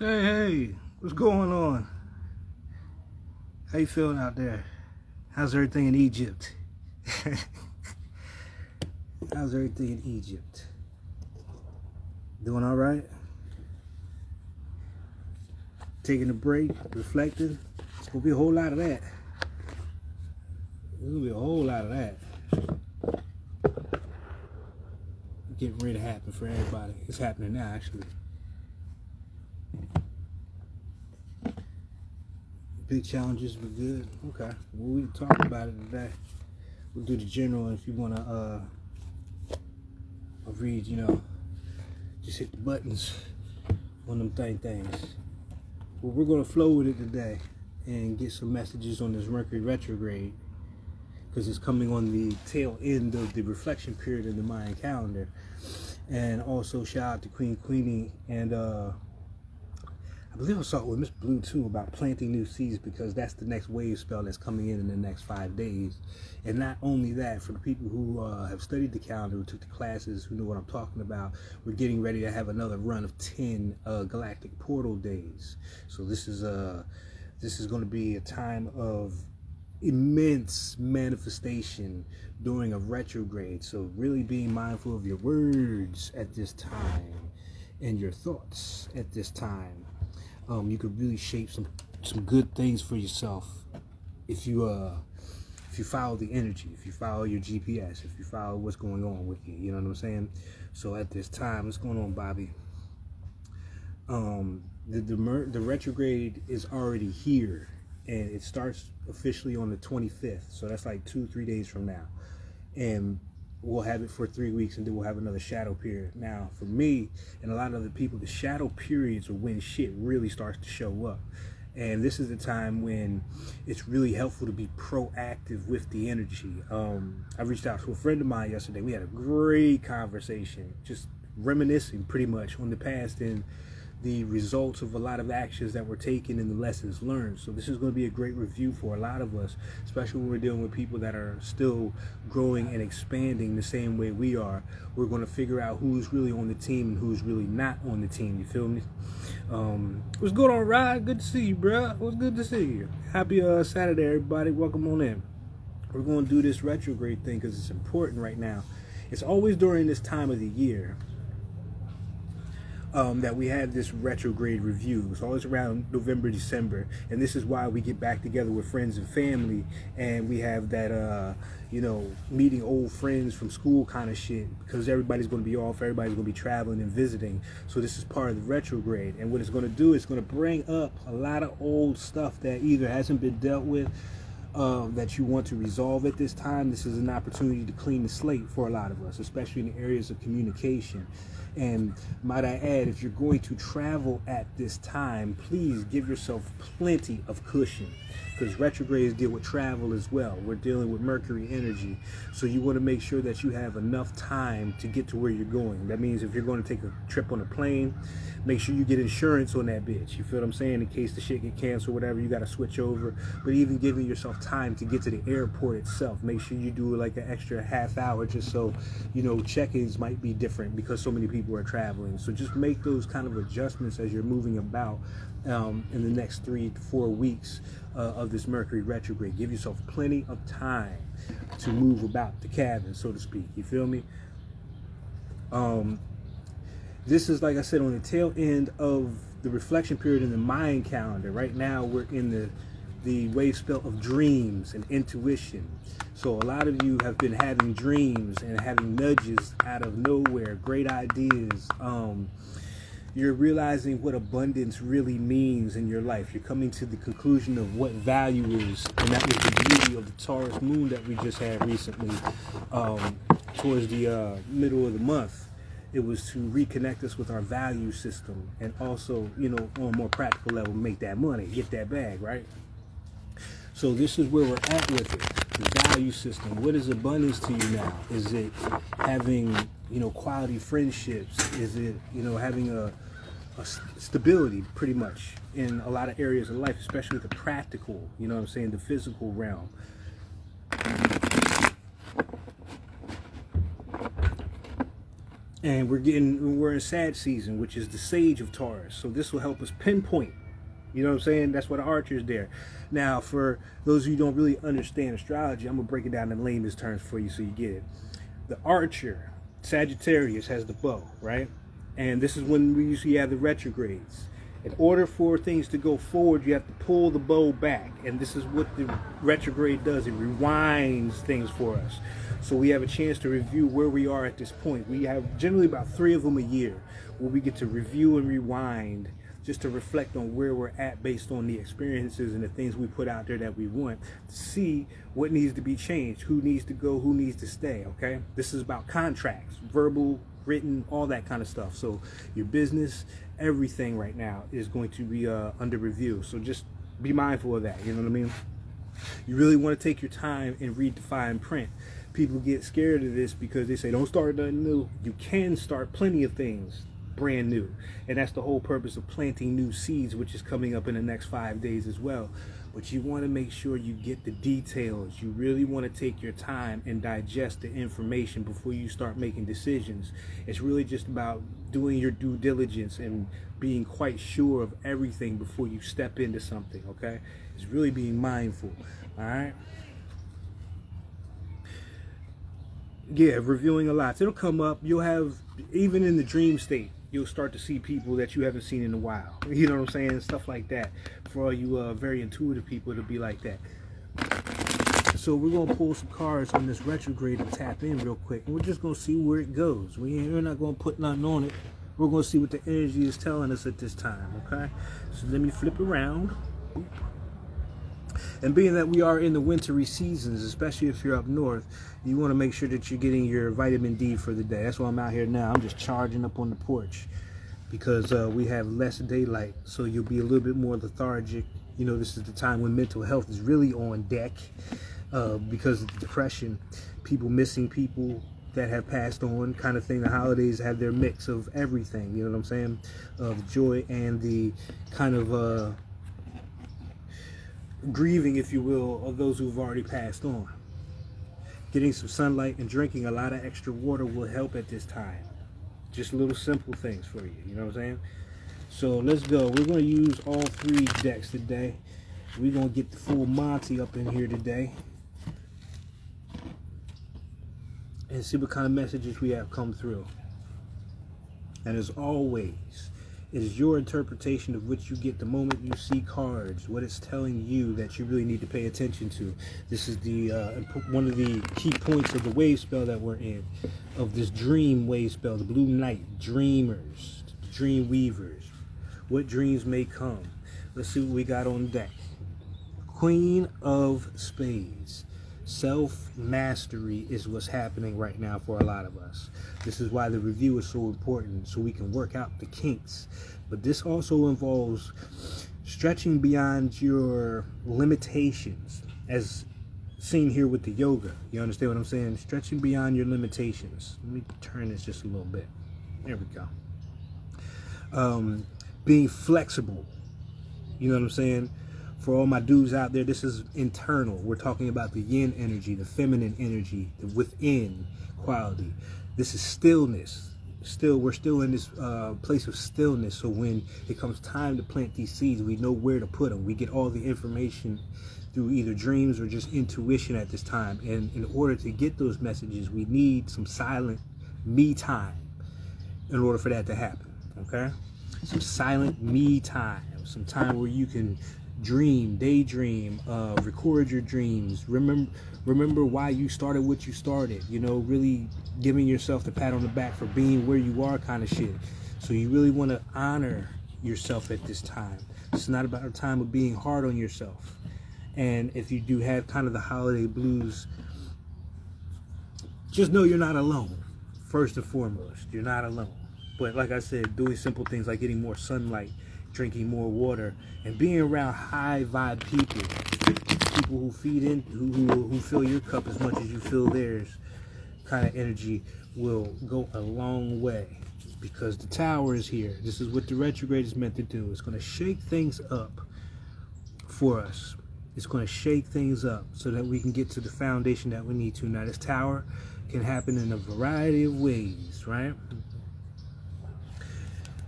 Hey, what's going on? How you feeling out there? How's everything in Egypt? How's everything in Egypt? Doing all right? Taking a break, reflecting. It's gonna be a whole lot of that. There's gonna be a whole lot of that. Getting ready to happen for everybody. It's happening now, actually. Big challenges, but good. Okay. Well, we can talk about it today. We'll do the general, and if you want to read, just hit the buttons on them things. Well, we're going to flow with it today and get some messages on this Mercury retrograde because it's coming on the tail end of the reflection period in the Mayan calendar. And also shout out to Queenie and I believe I saw it with Miss Blue too about planting new seeds because that's the next wave spell that's coming in the next 5 days. And not only that, for the people who have studied the calendar, who took the classes, who know what I'm talking about, we're getting ready to have another run of 10 galactic portal days. So this is going to be a time of immense manifestation during a retrograde. So really being mindful of your words at this time and your thoughts at this time. You could really shape some good things for yourself if you follow the energy, if you follow your GPS, if you follow what's going on with you. You know what I'm saying? So at this time, what's going on, Bobby? The retrograde is already here, and it starts officially on the 25th. So that's like 2-3 days from now, and we'll have it for 3 weeks, and then we'll have another shadow period. Now, for me and a lot of other people, the shadow periods are when shit really starts to show up. And this is the time when it's really helpful to be proactive with the energy. I reached out to a friend of mine yesterday. We had a great conversation, just reminiscing pretty much on the past and the results of a lot of actions that were taken and the lessons learned. So this is going to be a great review for a lot of us, especially when we're dealing with people that are still growing and expanding the same way we are. We're going to figure out who's really on the team and who's really not on the team. You feel me? What's going on, Rod? Good to see you, bro. What's good to see you? Happy Saturday, everybody. Welcome on in. We're going to do this retrograde thing because it's important right now. It's always during this time of the year that we have this retrograde review. It's always around November, December, and this is why we get back together with friends and family, and we have that meeting old friends from school kind of shit, because everybody's going to be off, everybody's going to be traveling and visiting. So this is part of the retrograde, and what it's going to do is going to bring up a lot of old stuff that either hasn't been dealt with, that you want to resolve at this time. This is an opportunity to clean the slate for a lot of us, especially in the areas of communication. And might I add, if you're going to travel at this time, please give yourself plenty of cushion, because retrogrades deal with travel as well. We're dealing with Mercury energy, so you want to make sure that you have enough time to get to where you're going. That means if you're going to take a trip on a plane, make sure you get insurance on that bitch. You feel what I'm saying? In case the shit get canceled or whatever, you got to switch over. But even giving yourself time to get to the airport itself, make sure you do like an extra half hour, just so check-ins might be different because so many people are traveling. So just make those kind of adjustments as you're moving about in the next 3 to 4 weeks of this Mercury retrograde. Give yourself plenty of time to move about the cabin, so to speak. You feel me? This is, like I said, on the tail end of the reflection period in the Mayan calendar. Right now, we're in the wave spell of dreams and intuition. So a lot of you have been having dreams and having nudges out of nowhere, great ideas. You're realizing what abundance really means in your life. You're coming to the conclusion of what value is, and that was the beauty of the Taurus moon that we just had recently, towards the middle of the month. It was to reconnect us with our value system, and also, on a more practical level, make that money, get that bag, right? So this is where we're at with it. The value system. What is abundance to you now? Is it having, quality friendships? Is it, having a stability, pretty much, in a lot of areas of life, especially the practical, the physical realm? And we're in Sag season, which is the sage of Taurus. So this will help us pinpoint. You know what I'm saying? That's why the archer is there. Now, for those of you who don't really understand astrology, I'm gonna break it down in layman's terms for you so you get it. The archer, Sagittarius, has the bow, right? And this is when we usually have the retrogrades. In order for things to go forward, you have to pull the bow back. And this is what the retrograde does. It rewinds things for us. So we have a chance to review where we are at this point. We have generally about 3 of them a year where we get to review and rewind just to reflect on where we're at based on the experiences and the things we put out there that we want, to see what needs to be changed, who needs to go, who needs to stay, okay? This is about contracts, verbal, written, all that kind of stuff. So your business, everything right now is going to be under review. So just be mindful of that, you know what I mean? You really want to take your time and read the fine print. People get scared of this because they say, don't start nothing new. You can start plenty of things brand new, and that's the whole purpose of planting new seeds, which is coming up in the next 5 days as well. But you want to make sure you get the details. You really want to take your time and digest the information before you start making decisions. It's really just about doing your due diligence and being quite sure of everything before you step into something, okay? It's really being mindful, all right? Yeah, reviewing a lot. So it'll come up. You'll have, even in the dream state, you'll start to see people that you haven't seen in a while. You know what I'm saying? Stuff like that. For all you very intuitive people, it'll be like that. So we're going to pull some cards on this retrograde and tap in real quick. And we're just going to see where it goes. We're not going to put nothing on it. We're going to see what the energy is telling us at this time, okay? So let me flip around. Boop. And being that we are in the wintry seasons, especially if you're up north, you want to make sure that you're getting your vitamin D for the day. That's why I'm out here now. I'm just charging up on the porch because we have less daylight, so you'll be a little bit more lethargic. You know, this is the time when mental health is really on deck because of the depression, people missing people that have passed on kind of thing. The holidays have their mix of everything, you know what I'm saying, of joy and the kind of grieving, if you will, of those who've already passed on. Getting some sunlight and drinking a lot of extra water will help at this time. Just little simple things for you, you know what I'm saying? So let's go. We're going to use all 3 decks today. We're going to get the full Monty up in here today and see what kind of messages we have come through. And as always, it is your interpretation of which you get the moment you see cards, what it's telling you that you really need to pay attention to. This is the one of the key points of the wave spell that we're in, of this dream wave spell, the Blue Knight, dreamers, dream weavers. What dreams may come. Let's see what we got on deck. Queen of Spades. Self-mastery is what's happening right now for a lot of us. This is why the review is so important, so we can work out the kinks. But this also involves stretching beyond your limitations, as seen here with the yoga. You understand what I'm saying? Stretching beyond your limitations. Let me turn this just a little bit. There we go. Being flexible. You know what I'm saying? For all my dudes out there, this is internal. We're talking about the yin energy, the feminine energy, the within quality. This is stillness. We're still in this place of stillness. So when it comes time to plant these seeds, we know where to put them. We get all the information through either dreams or just intuition at this time. And in order to get those messages, we need some silent me time in order for that to happen. Okay? Some silent me time. Some time where you can dream, daydream, record your dreams, remember why you started what you started, you know, really giving yourself the pat on the back for being where you are kind of shit. So you really want to honor yourself at this time. It's not about a time of being hard on yourself. And if you do have kind of the holiday blues, just know you're not alone. First and foremost, you're not alone. But like I said, doing simple things like getting more sunlight, drinking more water, and being around high vibe people who feed in, who fill your cup as much as you fill theirs, kind of energy will go a long way. Because the Tower is here. This is what the retrograde is meant to do. It's going to shake things up for us. It's going to shake things up so that we can get to the foundation that we need to. Now this Tower can happen in a variety of ways, right?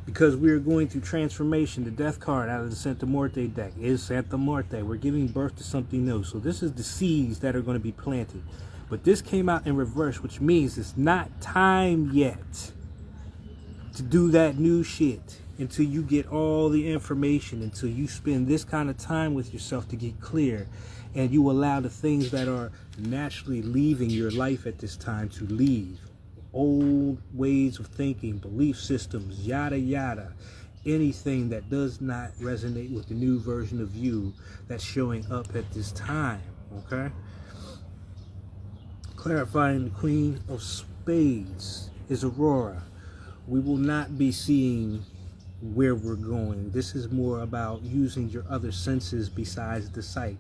Because we're going through transformation. The death card out of the Santa Muerte deck is Santa Muerte. We're giving birth to something new. So this is the seeds that are going to be planted. But this came out in reverse, which means it's not time yet to do that new shit until you get all the information, until you spend this kind of time with yourself to get clear, and you allow the things that are naturally leaving your life at this time to leave. Old ways of thinking, belief systems, yada yada, anything that does not resonate with the new version of you that's showing up at this time. Okay, clarifying, the Queen of Spades is Aurora. We will not be seeing where we're going. This is more about using your other senses besides the sight.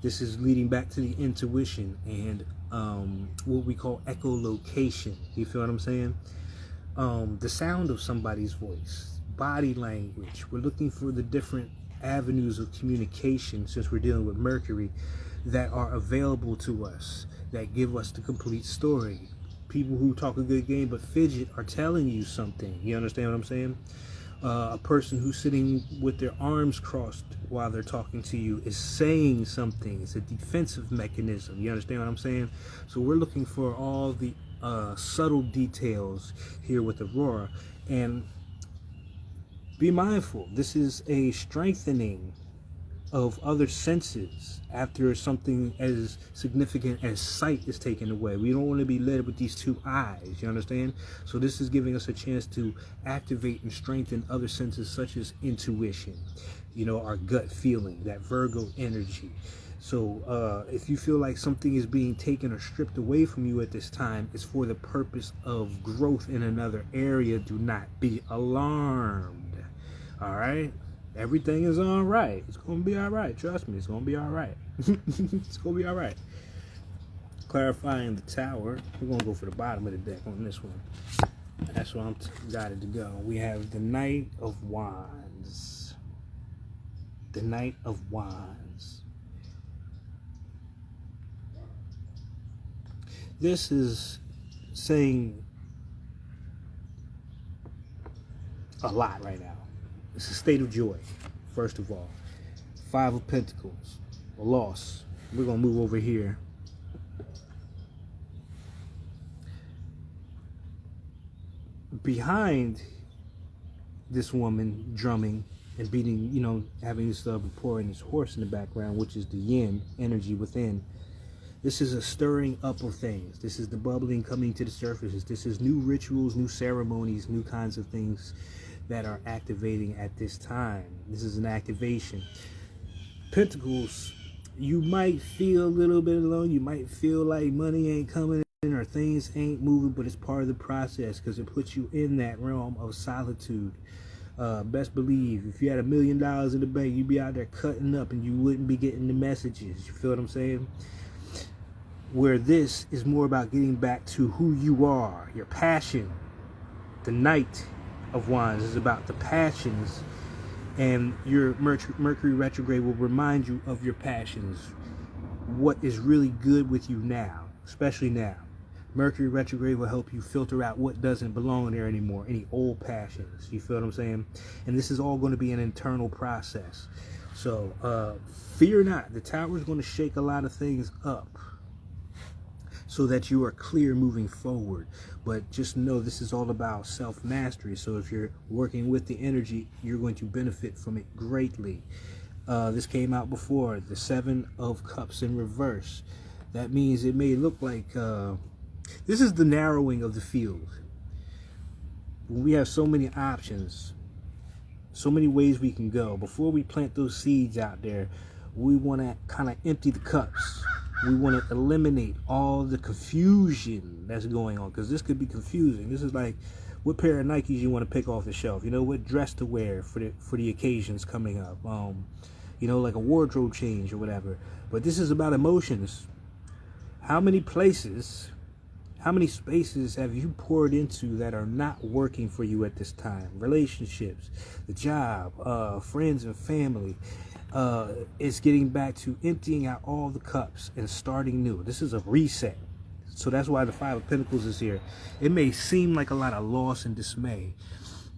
This is leading back to the intuition and what we call echolocation. You feel what I'm saying? The sound of somebody's voice, body language. We're looking for the different avenues of communication, since we're dealing with Mercury, that are available to us, that give us the complete story. People who talk a good game but fidget are telling you something. You understand what I'm saying? A person who's sitting with their arms crossed while they're talking to you is saying something. It's a defensive mechanism. You understand what I'm saying? So we're looking for all the subtle details here with Aurora. And be mindful, this is a strengthening of other senses after something as significant as sight is taken away. We don't want to be led with these two eyes, you understand? So this is giving us a chance to activate and strengthen other senses, such as intuition, you know, our gut feeling, that Virgo energy. So if you feel like something is being taken or stripped away from you at this time, it's for the purpose of growth in another area. Do not be alarmed. All right? Everything is all right. It's going to be all right. Trust me, it's going to be all right. It's going to be all right. Clarifying the Tower. We're going to go for the bottom of the deck on this one. That's where I'm guided to go. We have the Knight of Wands. The Knight of Wands. This is saying a lot right now. It's a state of joy, first of all. Five of Pentacles, a loss. We're going to move over here. Behind this woman drumming and beating, you know, having this rapport and this horse in the background, which is the yin energy within. This is a stirring up of things. This is the bubbling coming to the surface. This is new rituals, new ceremonies, new kinds of things that are activating at this time. This is an activation. Pentacles, you might feel a little bit alone. You might feel like money ain't coming in or things ain't moving, but it's part of the process because it puts you in that realm of solitude. Best believe, if you had $1 million in the bank, you'd be out there cutting up and you wouldn't be getting the messages. You feel what I'm saying? Where this is more about getting back to who you are, your passion. The Knight of Wands is about the passions, and your Mercury retrograde will remind you of your passions, what is really good with you now, especially now. Mercury retrograde will help you filter out what doesn't belong there anymore, any old passions. You feel what I'm saying? And this is all going to be an internal process. So fear not. The Tower is going to shake a lot of things up so that you are clear moving forward. But just know this is all about self-mastery. So if you're working with the energy, you're going to benefit from it greatly. This came out before, the Seven of Cups in reverse. That means it may look like this is the narrowing of the field. We have so many options, so many ways we can go. Before we plant those seeds out there, we want to kind of empty the cups. We want to eliminate all the confusion that's going on, because this could be confusing. This is like what pair of Nikes you want to pick off the shelf. You know, what dress to wear for the occasions coming up. You know, like a wardrobe change or whatever. But this is about emotions. How many places, how many spaces have you poured into that are not working for you at this time? Relationships, the job, friends and family. It's getting back to emptying out all the cups and starting new. This is a reset. So that's why the Five of Pentacles is here. It may seem like a lot of loss and dismay,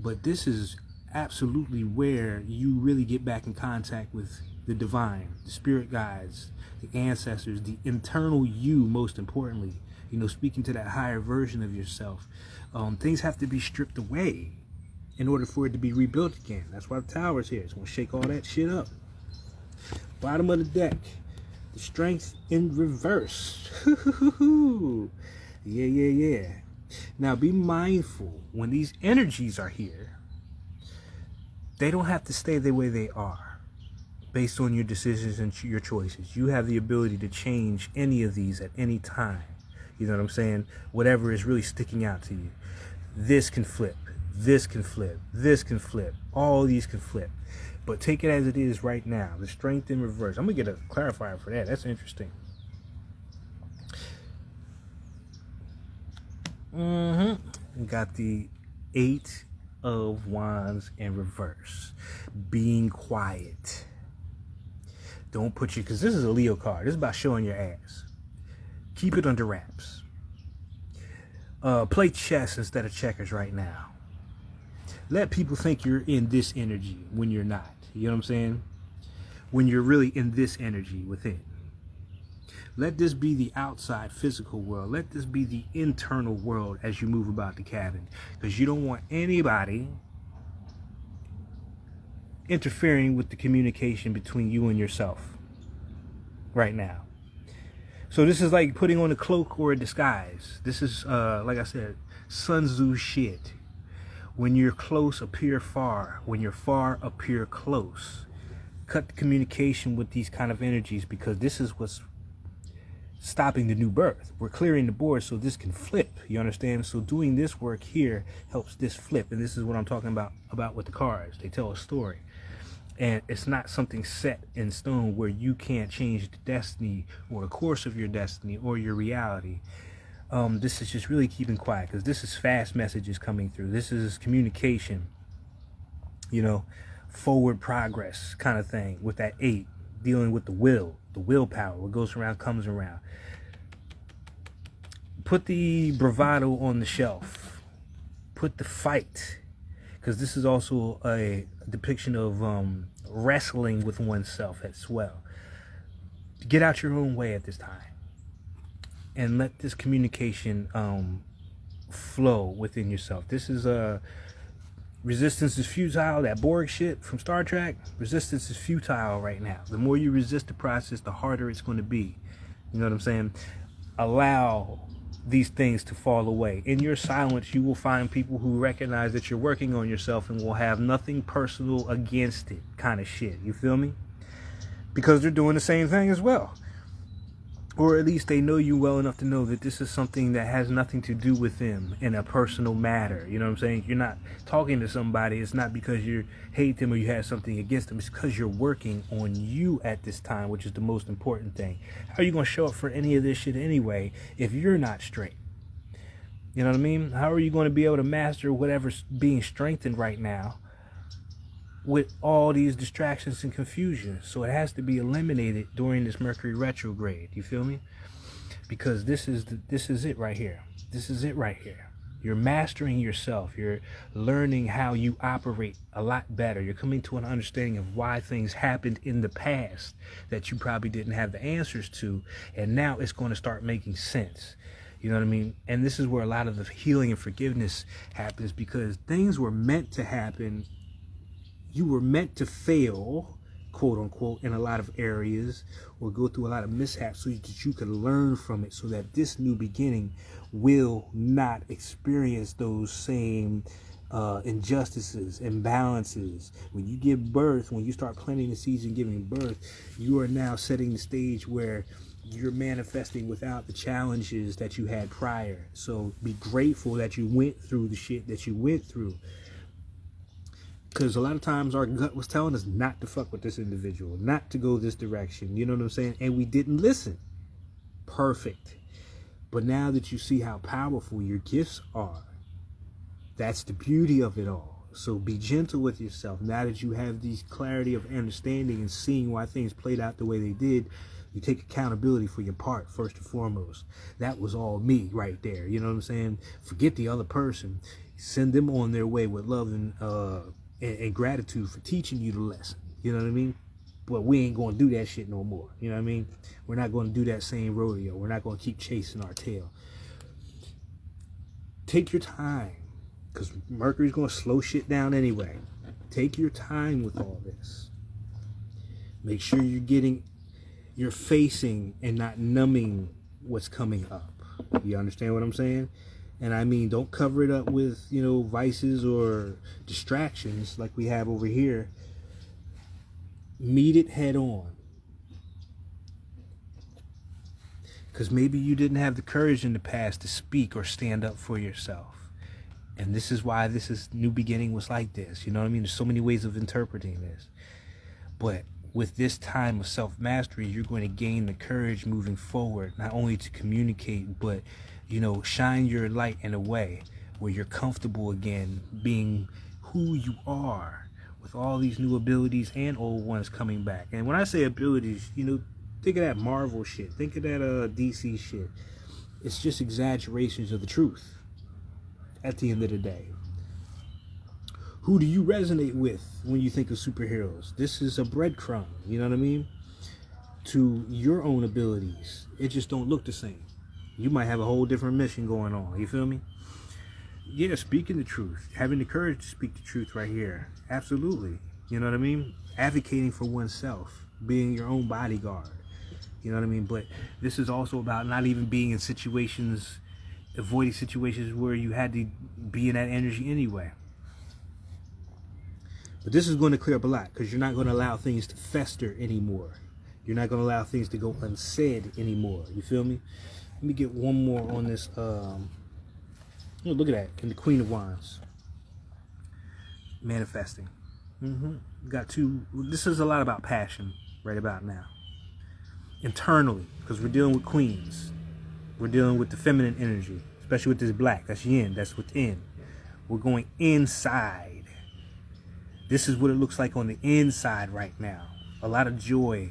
but this is absolutely where you really get back in contact with the divine, the spirit guides, the ancestors, the internal you, most importantly. You know, speaking to that higher version of yourself. Things have to be stripped away in order for it to be rebuilt again. That's why the Tower's here. It's going to shake all that shit up. Bottom of the deck. The Strength in reverse. Yeah. Now be mindful when these energies are here. They don't have to stay the way they are based on your decisions and your choices. You have the ability to change any of these at any time. You know what I'm saying? Whatever is really sticking out to you. This can flip. This can flip. This can flip. All these can flip. But take it as it is right now. The Strength in reverse. I'm going to get a clarifier for that. That's interesting. We got the 8 of Wands in reverse. Being quiet. Don't put your... Because this is a Leo card. This is about showing your ass. Keep it under wraps. Play chess instead of checkers right now. Let people think you're in this energy when you're not. You know what I'm saying? When you're really in this energy within. Let this be the outside physical world. Let this be the internal world as you move about the cabin. Because you don't want anybody interfering with the communication between you and yourself right now. So this is like putting on a cloak or a disguise. This is, like I said, Sun Tzu shit. When you're close, appear far. When you're far, appear close. Cut the communication with these kind of energies, because this is what's stopping the new birth. We're clearing the board so this can flip. You understand? So doing this work here helps this flip. And this is what I'm talking about with the cards. They tell a story. And it's not something set in stone where you can't change the destiny or the course of your destiny or your reality. This is just really keeping quiet, because this is fast messages coming through. This is communication, you know, forward progress kind of thing with that 8, dealing with the willpower. What goes around comes around. Put the bravado on the shelf. Put the fight, because this is also a depiction of wrestling with oneself as well. Get out your own way at this time. And let this communication flow within yourself. This is resistance is futile. That Borg shit from Star Trek. Resistance is futile right now. The more you resist the process, the harder it's going to be. You know what I'm saying? Allow these things to fall away. In your silence, you will find people who recognize that you're working on yourself and will have nothing personal against it, kind of shit. You feel me? Because they're doing the same thing as well. Or at least they know you well enough to know that this is something that has nothing to do with them in a personal matter. You know what I'm saying? You're not talking to somebody. It's not because you hate them or you have something against them. It's because you're working on you at this time, which is the most important thing. How are you going to show up for any of this shit anyway if you're not straight? You know what I mean? How are you going to be able to master whatever's being strengthened right now with all these distractions and confusion? So it has to be eliminated during this Mercury retrograde. You feel me? Because this is it right here. This is it right here. You're mastering yourself. You're learning how you operate a lot better. You're coming to an understanding of why things happened in the past that you probably didn't have the answers to, and now it's going to start making sense. You know what I mean? And this is where a lot of the healing and forgiveness happens, because things were meant to happen. You were meant to fail, quote unquote, in a lot of areas, or go through a lot of mishaps so that you can learn from it, so that this new beginning will not experience those same injustices, imbalances. When you give birth, when you start planting the seeds and giving birth, you are now setting the stage where you're manifesting without the challenges that you had prior. So be grateful that you went through the shit that you went through. Because a lot of times our gut was telling us not to fuck with this individual, not to go this direction. You know what I'm saying? And we didn't listen. Perfect. But now that you see how powerful your gifts are, that's the beauty of it all. So be gentle with yourself. Now that you have these clarity of understanding and seeing why things played out the way they did, You take accountability for your part first and foremost. That was all me right there. You know what I'm saying? Forget the other person. Send them on their way with love and gratitude for teaching you the lesson. You know what I mean? But we ain't going to do that shit no more. You know what I mean? We're not going to do that same rodeo. We're not going to keep chasing our tail. Take your time, because Mercury's going to slow shit down anyway. Take your time with all this. Make sure you're facing and not numbing what's coming up. You understand what I'm saying? And I mean, don't cover it up with, you know, vices or distractions like we have over here. Meet it head on. Because maybe you didn't have the courage in the past to speak or stand up for yourself. And this is why this new beginning was like this. You know what I mean? There's so many ways of interpreting this. But with this time of self-mastery, you're going to gain the courage moving forward, not only to communicate, but, you know, shine your light in a way where you're comfortable again being who you are, with all these new abilities and old ones coming back. And when I say abilities, you know, think of that Marvel shit. Think of that DC shit. It's just exaggerations of the truth at the end of the day. Who do you resonate with when you think of superheroes? This is a breadcrumb, you know what I mean? To your own abilities. It just don't look the same. You might have a whole different mission going on. You feel me? Yeah, speaking the truth. Having the courage to speak the truth right here. Absolutely. You know what I mean? Advocating for oneself. Being your own bodyguard. You know what I mean? But this is also about not even being in situations, avoiding situations where you had to be in that energy anyway. But this is going to clear up a lot, because you're not going to allow things to fester anymore. You're not going to allow things to go unsaid anymore. You feel me? Let me get one more on this. Look at that. In the Queen of Wands. Manifesting. Got two. This is a lot about passion right about now. Internally, because we're dealing with queens. We're dealing with the feminine energy, especially with this black. That's yin. That's within. We're going inside. This is what it looks like on the inside right now. A lot of joy,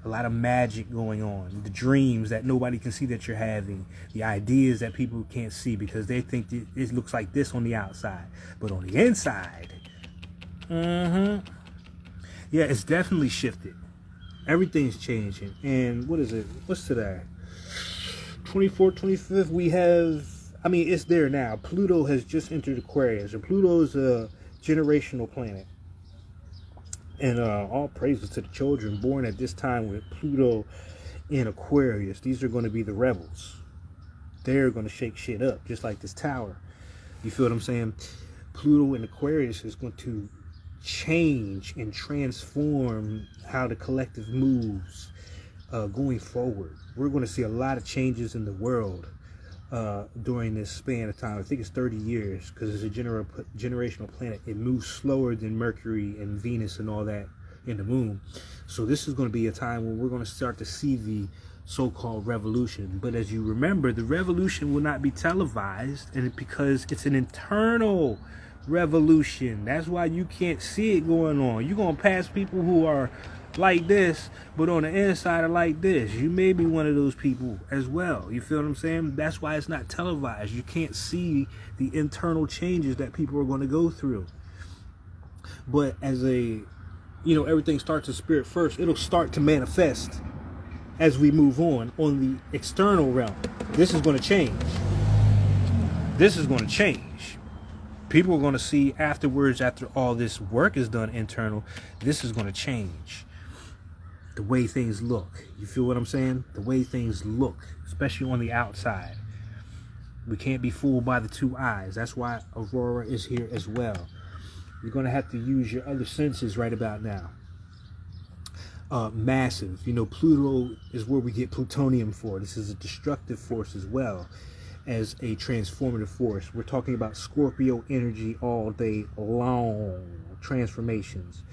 a lot of magic going on. The dreams that nobody can see that you're having. The ideas that people can't see because they think it looks like this on the outside. But on the inside, yeah, it's definitely shifted. Everything's changing. And what is it? What's today? 24th, 25th. We have, I mean, it's there now. Pluto has just entered Aquarius. And Pluto's a generational planet. And all praises to the children born at this time with Pluto in Aquarius. These are going to be the rebels. They're going to shake shit up, just like this tower. You feel what I'm saying? Pluto in Aquarius is going to change and transform how the collective moves going forward. We're going to see a lot of changes in the world during this span of time. I think it's 30 years, because it's a generational planet. It moves slower than Mercury and Venus and all that in the moon. So this is going to be a time when we're going to start to see the so-called revolution. But as you remember, the revolution will not be televised, and because it's an internal revolution. That's why you can't see it going on. You're going to pass people who are like this, but on the inside are like this. You may be one of those people as well. You feel what I'm saying? That's why it's not televised. You can't see the internal changes that people are going to go through. But as everything starts in spirit first, it'll start to manifest as we move on the external realm. This is going to change. This is going to change. People are going to see afterwards, after all this work is done internal, this is going to change. The way things look. You feel what I'm saying? The way things look, especially on the outside. We can't be fooled by the two eyes. That's why Aurora is here as well. You're going to have to use your other senses right about now. Massive. Pluto is where we get plutonium for. This is a destructive force as well as a transformative force. We're talking about Scorpio energy all day long. Transformations.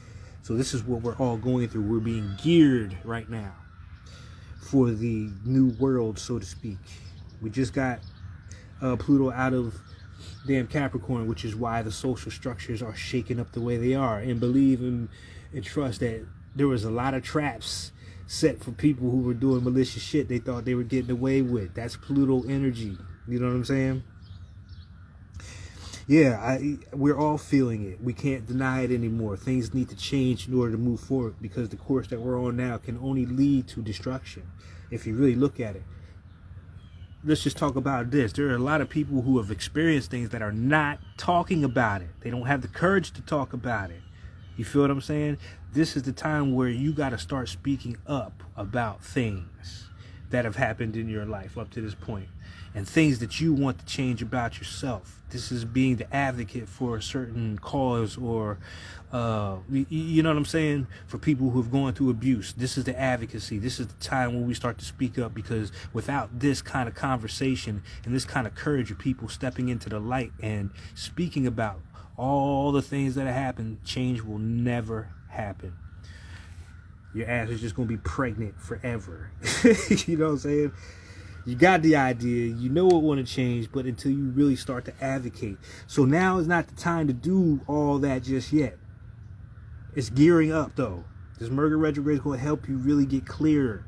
So this is what we're all going through. We're being geared right now for the new world, so to speak. We just got Pluto out of damn Capricorn, which is why the social structures are shaking up the way they are. And believe and trust that there was a lot of traps set for people who were doing malicious shit they thought they were getting away with. That's Pluto energy. You know what I'm saying? Yeah, we're all feeling it. We can't deny it anymore. Things need to change in order to move forward, because the course that we're on now can only lead to destruction if you really look at it. Let's just talk about this. There are a lot of people who have experienced things that are not talking about it. They don't have the courage to talk about it. You feel what I'm saying? This is the time where you got to start speaking up about things that have happened in your life up to this point, and things that you want to change about yourself. This is being the advocate for a certain cause, or you know what I'm saying, for people who have gone through abuse. This is the advocacy. This is the time when we start to speak up, because without this kind of conversation and this kind of courage of people stepping into the light and speaking about all the things that have happened, change will never happen. Your ass is just going to be pregnant forever. You know what I'm saying? You got the idea, you know it want to change, but until you really start to advocate. So now is not the time to do all that just yet. It's gearing up though. This Mercury retrograde is going to help you really get clearer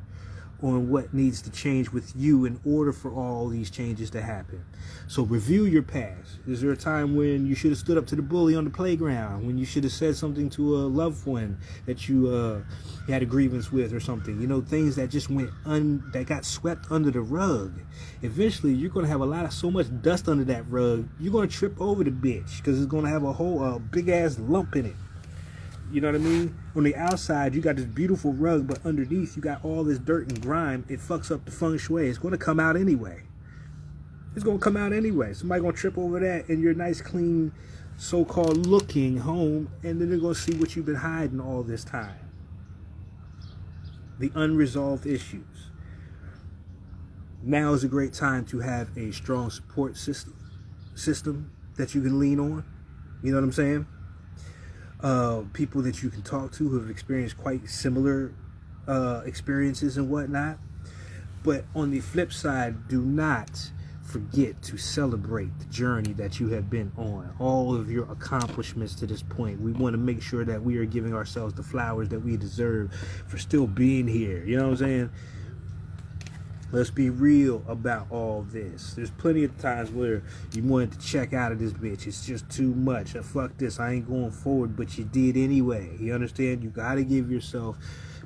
on what needs to change with you in order for all these changes to happen. So review your past. Is there a time when you should have stood up to the bully on the playground, when you should have said something to a loved one that you had a grievance with or something? You know, things that just that got swept under the rug. Eventually you're going to have so much dust under that rug, you're going to trip over the bitch, because it's going to have a whole big ass lump in it. You know what I mean? On the outside, you got this beautiful rug, but underneath, you got all this dirt and grime. It fucks up the feng shui. It's going to come out anyway. It's going to come out anyway. Somebody going to trip over that in your nice, clean, so-called looking home, and then they're going to see what you've been hiding all this time. The unresolved issues. Now is a great time to have a strong support system that you can lean on. You know what I'm saying? People that you can talk to who have experienced quite similar experiences and whatnot. But on the flip side, do not forget to celebrate the journey that you have been on, all of your accomplishments to this point. We want to make sure that we are giving ourselves the flowers that we deserve for still being here. You know what I'm saying? Let's be real about all this. There's plenty of times where you wanted to check out of this bitch. It's just too much. Fuck this. I ain't going forward, but you did anyway. You understand? You got to give yourself,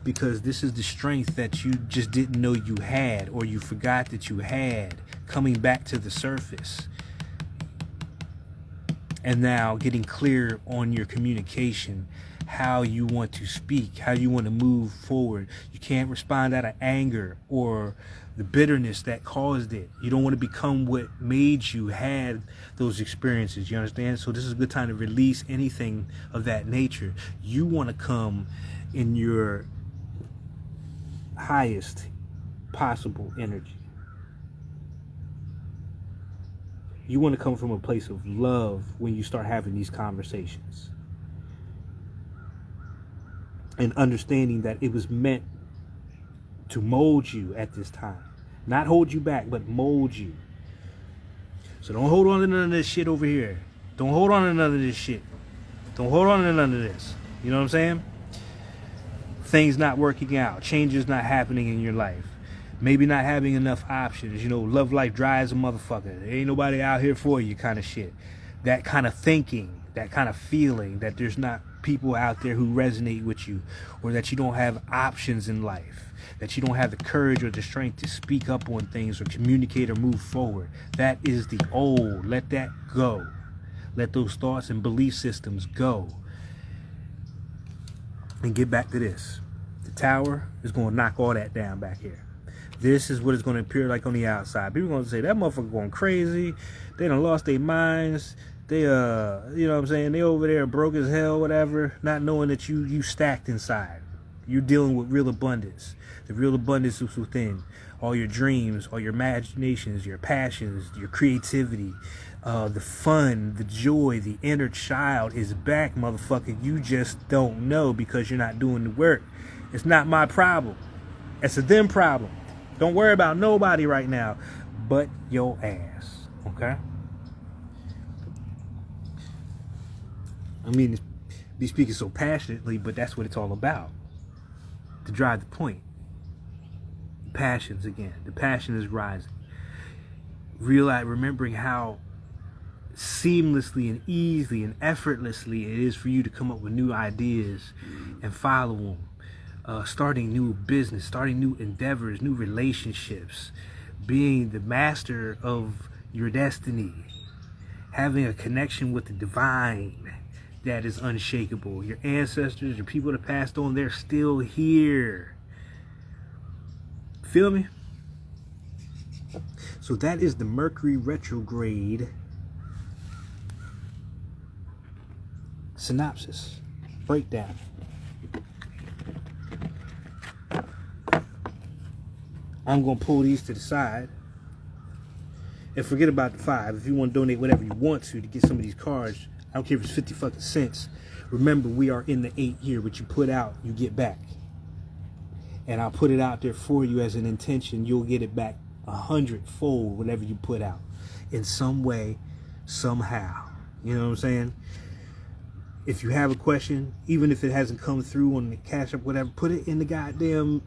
because this is the strength that you just didn't know you had, or you forgot that you had, coming back to the surface. And now getting clear on your communication, how you want to speak, how you want to move forward. You can't respond out of anger or the bitterness that caused it. You don't want to become what made you have those experiences. You understand? So this is a good time to release anything of that nature. You want to come in your highest possible energy. You want to come from a place of love when you start having these conversations. And understanding that it was meant to mold you at this time. Not hold you back, but mold you. So don't hold on to none of this shit over here. Don't hold on to none of this shit. Don't hold on to none of this. You know what I'm saying? Things not working out. Changes not happening in your life. Maybe not having enough options. You know, love life dry as a motherfucker. There ain't nobody out here for you kind of shit. That kind of thinking, that kind of feeling that there's not people out there who resonate with you, or that you don't have options in life, that you don't have the courage or the strength to speak up on things or communicate or move forward. That is the old. Let that go. Let those thoughts and belief systems go. And get back to this. The tower is going to knock all that down back here. This is what it's going to appear like on the outside. People are going to say, that motherfucker going crazy. They done lost their minds. They, you know what I'm saying? They over there broke as hell, whatever, not knowing that you stacked inside. You're dealing with real abundance. The real abundance is within. All your dreams, all your imaginations, your passions, your creativity, the fun, the joy, the inner child is back, motherfucker. You just don't know because you're not doing the work. It's not my problem. It's a them problem. Don't worry about nobody right now but your ass, okay? I mean, be speaking so passionately, but that's what it's all about. To drive the point. passions again. The passion is rising. Remembering how seamlessly and easily and effortlessly it is for you to come up with new ideas and follow them. Starting new business, starting new endeavors, new relationships, being the master of your destiny, having a connection with the divine that is unshakable. Your ancestors, your people that passed on, they're still here. Feel me? So that is the Mercury retrograde synopsis, breakdown. I'm going to pull these to the side and forget about the 5. If you want to donate whatever you want to get some of these cards, I don't care if it's 50 fucking cents. Remember, we are in the 8th year. What you put out, you get back. And I'll put it out there for you as an intention. You'll get it back 100-fold, whatever you put out, in some way, somehow. You know what I'm saying? If you have a question, even if it hasn't come through on the Cash App, whatever, put it in the goddamn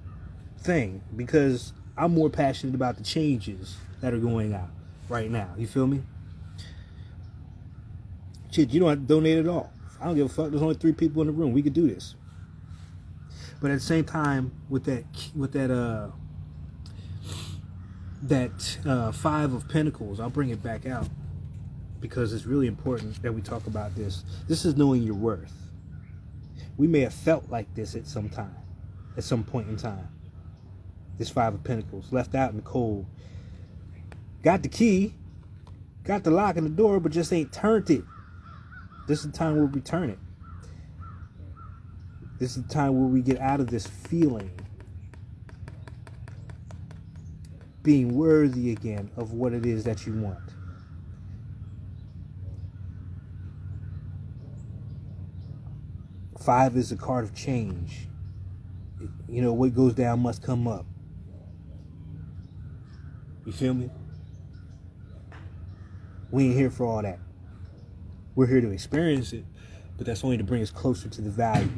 thing, because I'm more passionate about the changes that are going out right now. You feel me? Shit, you don't have to donate at all. I don't give a fuck. There's only 3 people in the room. We could do this. But at the same time, with that 5 of Pentacles, I'll bring it back out because it's really important that we talk about this. This is knowing your worth. We may have felt like this at some time, at some point in time. This 5 of Pentacles, left out in the cold. Got the key, got the lock in the door, but just ain't turned it. This is the time where we turn it. This is the time where we get out of this feeling, being worthy again of what it is that you want. Five is a card of change. You know, what goes down must come up. You feel me? We ain't here for all that. We're here to experience it, but that's only to bring us closer to the value,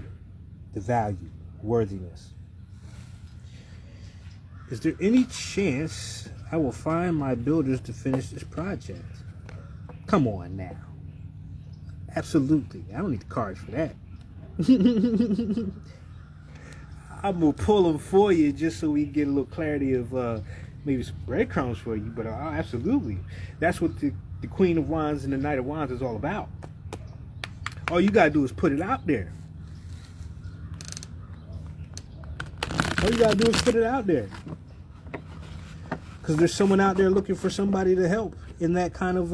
worthiness. Is there any chance I will find my builders to finish this project? Come on now. Absolutely. I don't need the cards for that. I'm going to pull them for you just so we can get a little clarity of maybe some breadcrumbs for you. But absolutely. That's what the Queen of Wands and the Knight of Wands is all about. All you got to do is put it out there. All you got to do is put it out there. Because there's someone out there looking for somebody to help in that kind of...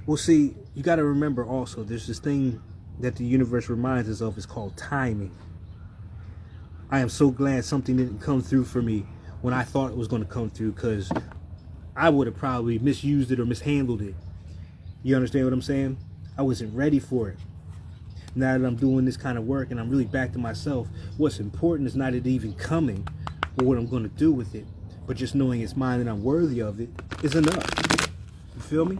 Well, see, you got to remember also, there's this thing that the universe reminds us of. It's called timing. I am so glad something didn't come through for me when I thought it was going to come through, because I would have probably misused it or mishandled it. You understand what I'm saying? I wasn't ready for it. Now that I'm doing this kind of work and I'm really back to myself, what's important is not it even coming or what I'm going to do with it, but just knowing it's mine and I'm worthy of it is enough. You feel me?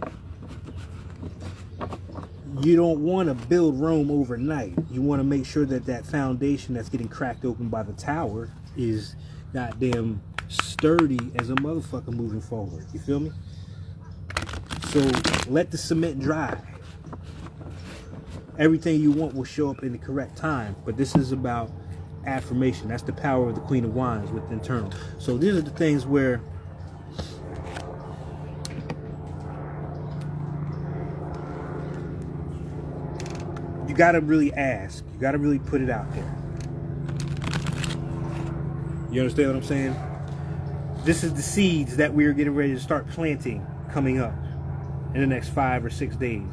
You don't want to build Rome overnight. You want to make sure that that foundation that's getting cracked open by the tower is goddamn sturdy as a motherfucker moving forward. You feel me? So let the cement dry. Everything you want will show up in the correct time. But this is about affirmation. That's the power of the Queen of Wands with the internal. So these are the things where you got to really ask. You got to really put it out there. You understand what I'm saying? This is the seeds that we're getting ready to start planting coming up in the next 5 or 6 days.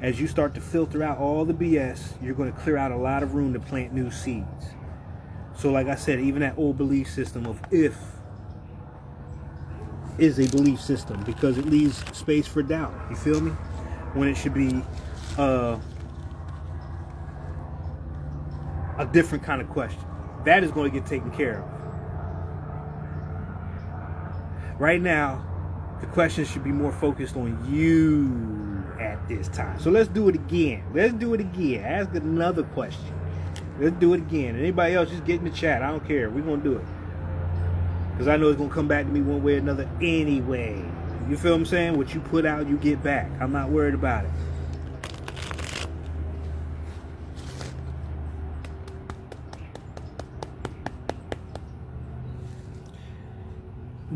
As you start to filter out all the BS, you're going to clear out a lot of room to plant new seeds. So like I said, even that old belief system of if is a belief system, because it leaves space for doubt. You feel me? When it should be a different kind of question. That is going to get taken care of. Right now, the questions should be more focused on you at this time. So let's do it again. Let's do it again. Ask another question. Let's do it again. Anybody else, just get in the chat. I don't care. We're going to do it. Because I know it's going to come back to me one way or another anyway. You feel what I'm saying? What you put out, you get back. I'm not worried about it.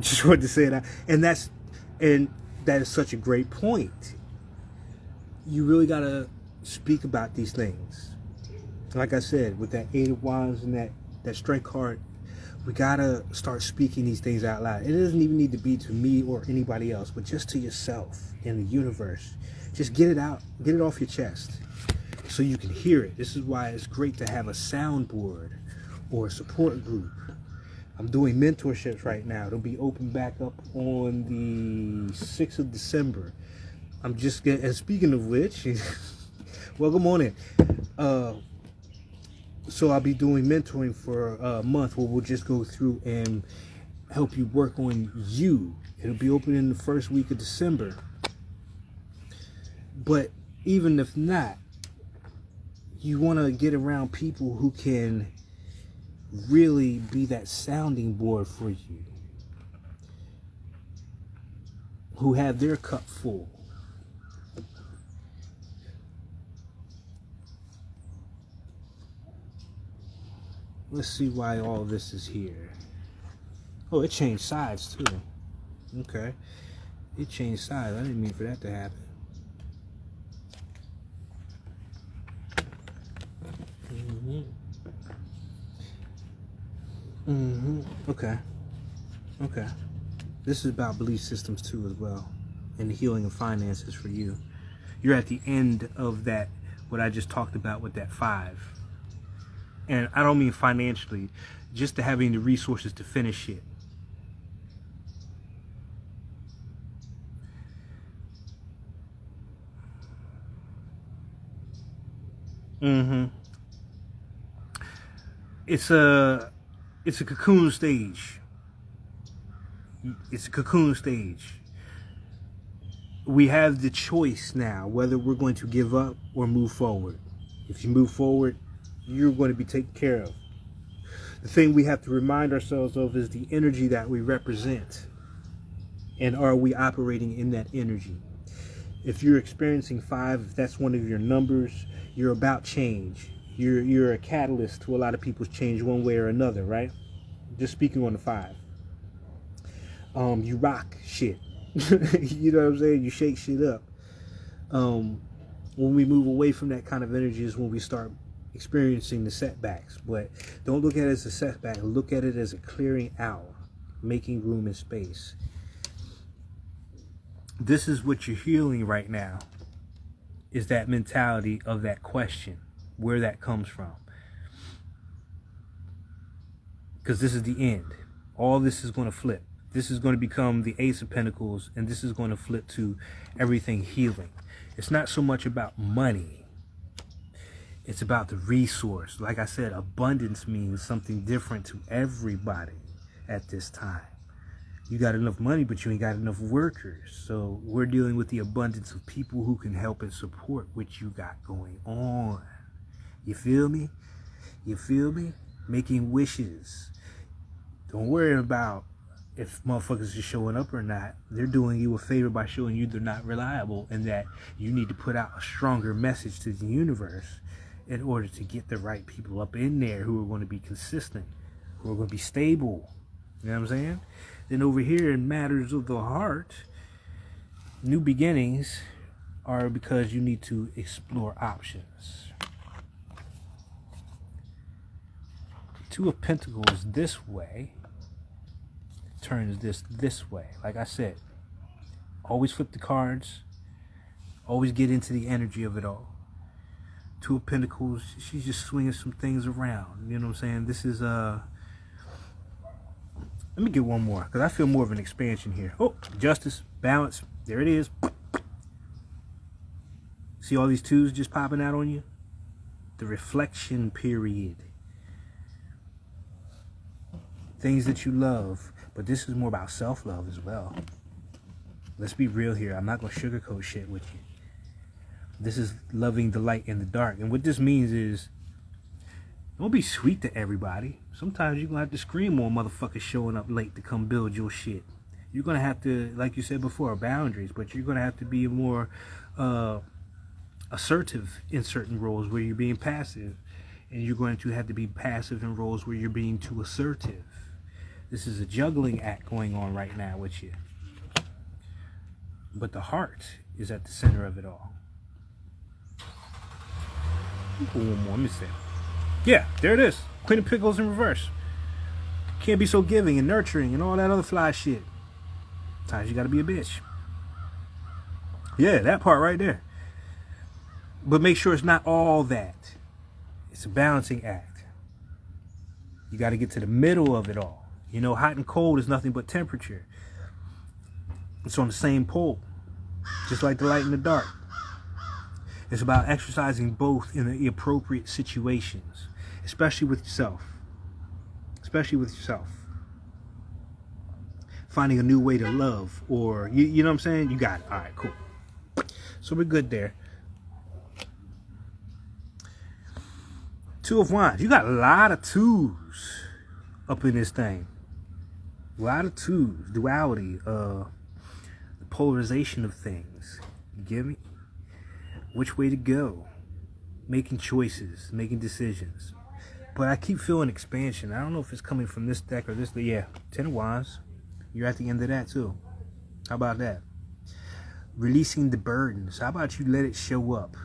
Just wanted to say that. And that is such a great point. You really got to speak about these things. Like I said, with that Eight of Wands and that Strength card, we got to start speaking these things out loud. It doesn't even need to be to me or anybody else, but just to yourself and the universe. Just get it out. Get it off your chest so you can hear it. This is why it's great to have a soundboard or a support group. I'm doing mentorships right now. It'll be open back up on the 6th of December. I'm just getting, and speaking of which, welcome on in. So I'll be doing mentoring for a month where we'll just go through and help you work on you. It'll be open in the first week of December. But even if not, you want to get around people who can really be that sounding board for you, who have their cup full. Let's see why all this is here. Oh, it changed sides too. Okay. It changed sides. I didn't mean for that to happen. Okay. Okay. This is about belief systems too as well. And the healing of finances for you. You're at the end of that, what I just talked about with that 5. And I don't mean financially, just to having the resources to finish it. It's a cocoon stage. It's a cocoon stage. We have the choice now whether we're going to give up or move forward. If you move forward, you're going to be taken care of. The thing we have to remind ourselves of is the energy that we represent. And are we operating in that energy? If you're experiencing 5, if that's one of your numbers, you're about change. You're a catalyst to a lot of people's change one way or another, right? Just speaking on the 5. You rock shit. You know what I'm saying? You shake shit up. When we move away from that kind of energy is when we start experiencing the setbacks. But don't look at it as a setback. Look at it as a clearing out, making room and space. This is what you're healing right now, is that mentality of that question, where that comes from. Because this is the end. All this is going to flip. This is going to become the Ace of Pentacles, and this is going to flip to everything healing. It's not so much about money. It's about the resource. Like I said, abundance means something different to everybody at this time. You got enough money, but you ain't got enough workers. So we're dealing with the abundance of people who can help and support what you got going on. You feel me? You feel me? Making wishes. Don't worry about if motherfuckers are showing up or not. They're doing you a favor by showing you they're not reliable, and that you need to put out a stronger message to the universe in order to get the right people up in there who are going to be consistent, who are going to be stable. You know what I'm saying? Then over here in matters of the heart, new beginnings are because you need to explore options. 2 of Pentacles this way turns this way. Like I said, always flip the cards. Always get into the energy of it all. 2 of Pentacles, she's just swinging some things around. You know what I'm saying? This is, let me get one more, because I feel more of an expansion here. Oh, justice, balance, there it is. See all these 2s just popping out on you? The reflection period. Things that you love, but this is more about self-love as well. Let's be real here. I'm not going to sugarcoat shit with you. This is loving the light in the dark. And what this means is, Don't be sweet to everybody. Sometimes you're going to have to scream on motherfuckers showing up late to come build your shit. You're going to have to, like you said before, boundaries, but you're going to have to be more assertive in certain roles where you're being passive. And you're going to have to be passive in roles where you're being too assertive. This is a juggling act going on right now with you. But the heart is at the center of it all. One more, let me see. Yeah, there it is. Queen of Pickles in reverse. Can't be so giving and nurturing and all that other fly shit. Sometimes you gotta be a bitch. Yeah, that part right there. But make sure it's not all that. It's a balancing act. You gotta get to the middle of it all. You know, hot and cold is nothing but temperature. It's on the same pole. Just like the light and the dark. It's about exercising both in the appropriate situations. Especially with yourself. Especially with yourself. Finding a new way to love. Or, you know what I'm saying? You got it. Alright, cool. So we're good there. Two of Wands. You got a lot of twos up in this thing. A lot of twos. Duality. The polarization of things. You get me? Which way to go? Making choices. Making decisions. But I keep feeling expansion. I don't know if it's coming from this deck or this. Yeah. 10 of Wands. You're at the end of that too. How about that? Releasing the burdens. How about you let it show up?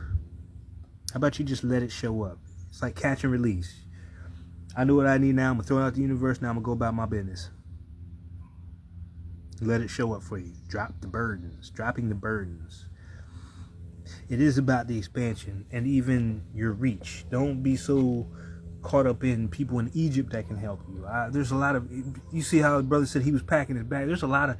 How about you just let it show up? It's like catch and release. I know what I need now. I'm going to throw it out the universe. Now I'm going to go about my business. Let it show up for you. Drop the burdens. Dropping the burdens. It is about the expansion and even your reach. Don't be so caught up in people in Egypt that can help you. There's a lot of, you see how the brother said he was packing his bag. There's a lot of,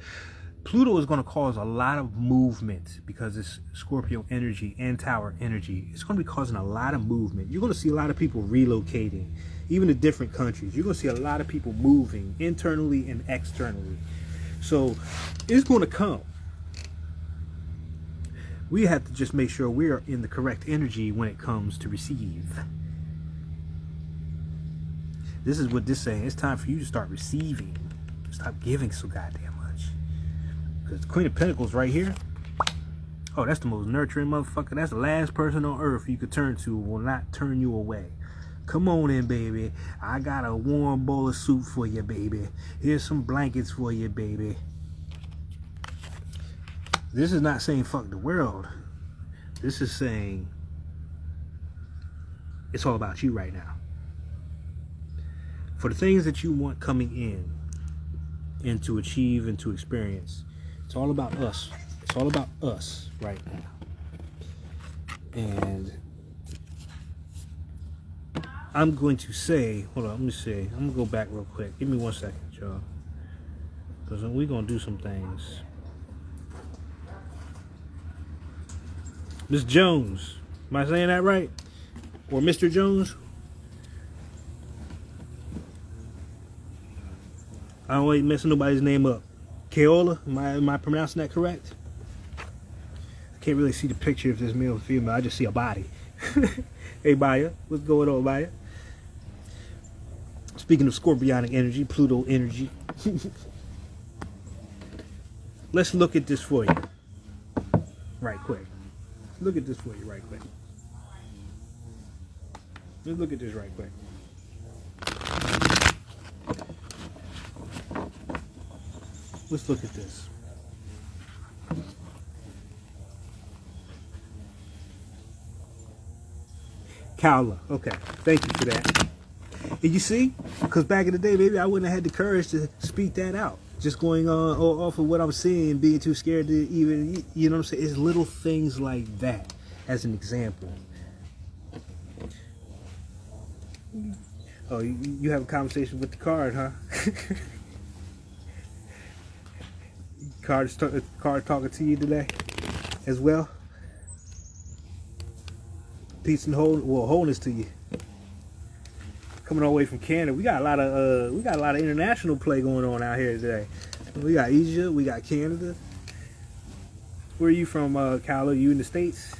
Pluto is going to cause a lot of movement because it's Scorpio energy and Tower energy. It's going to be causing a lot of movement. You're going to see a lot of people relocating, even to different countries. You're going to see a lot of people moving internally and externally. So it's going to come. We have to just make sure we are in the correct energy when it comes to receive. This is what this is saying. It's time for you to start receiving. Stop giving so goddamn much. Because the Queen of Pentacles right here. Oh, that's the most nurturing motherfucker. That's the last person on earth you could turn to who will not turn you away. Come on in, baby. I got a warm bowl of soup for you, baby. Here's some blankets for you, baby. This is not saying fuck the world. This is saying it's all about you right now. For the things that you want coming in and to achieve and to experience, it's all about us. It's all about us right now. And I'm going to say, hold on, let me see. I'm going to go back real quick. Give me 1 second, y'all. Because we're going to do some things. Miss Jones. Am I saying that right? Or Mr. Jones? I don't want to mess nobody's name up. Keola? Am I pronouncing that correct? I can't really see the picture if there's male or female. I just see a body. Hey, Baya. What's going on, Baya? Speaking of scorpionic energy, Pluto energy. Let's look at this for you. Right quick. Look at this for you right quick. Let's look at this right quick. Let's look at this. Kaula. Okay. Thank you for that. And you see? Because back in the day, maybe I wouldn't have had the courage to speak that out. Just going on off of what I'm seeing, being too scared to even, you know what I'm saying? It's little things like that as an example. Oh, you have a conversation with the card, huh? Card talking to you today as well. Peace and wholeness to you. Coming all the way from Canada, we got a lot of international play going on out here today. We got Asia, we got Canada. Where are you from, Kyle? Are you in the States?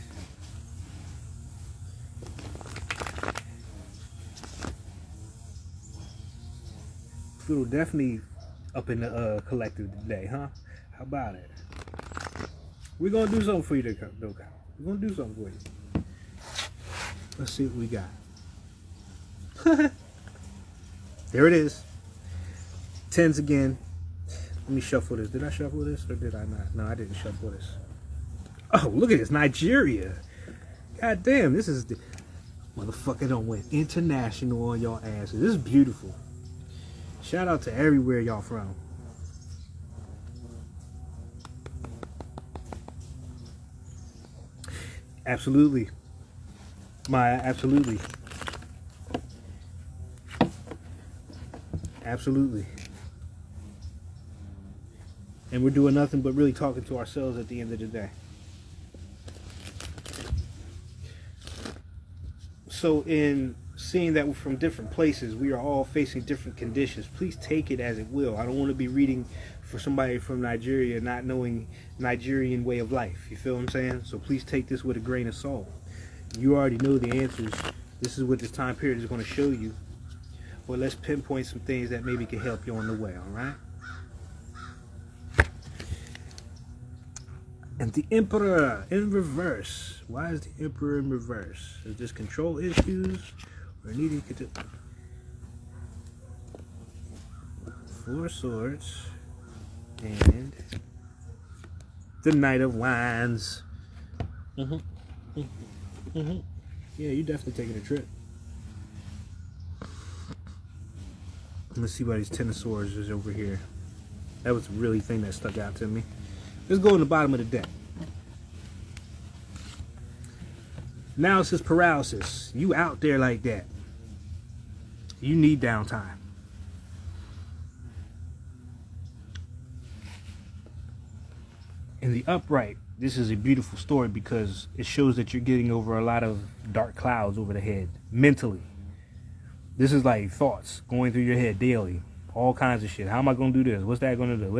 Pluto definitely up in the collective today, huh? How about it? We're gonna do something for you, though. We're gonna do something for you. Let's see what we got. There it is. Tens again. Let me shuffle this. Did I shuffle this or did I not? No, I didn't shuffle this. Oh, look at this. Nigeria. God damn, this is the motherfucker done went international on y'all asses. This is beautiful. Shout out to everywhere y'all from. Absolutely. Maya, absolutely. Absolutely. And we're doing nothing but really talking to ourselves at the end of the day. So in seeing that we're from different places, we are all facing different conditions. Please take it as it will. I don't want to be reading for somebody from Nigeria not knowing Nigerian way of life. You feel what I'm saying? So please take this with a grain of salt. You already know the answers. This is what this time period is going to show you. But let's pinpoint some things that maybe can help you on the way, all right? And the Emperor in reverse. Why is the Emperor in reverse? Is this control issues or needing to? 4 swords and the Knight of Wands. Yeah, you're definitely taking a trip. Let's see why these Ten of Swords is over here. That was the really thing that stuck out to me. Let's go in the bottom of the deck. Analysis paralysis. You out there like that. You need downtime. In the upright, this is a beautiful story because it shows that you're getting over a lot of dark clouds over the head mentally. This is like thoughts going through your head daily. All kinds of shit. How am I going to do this? What's that going to do?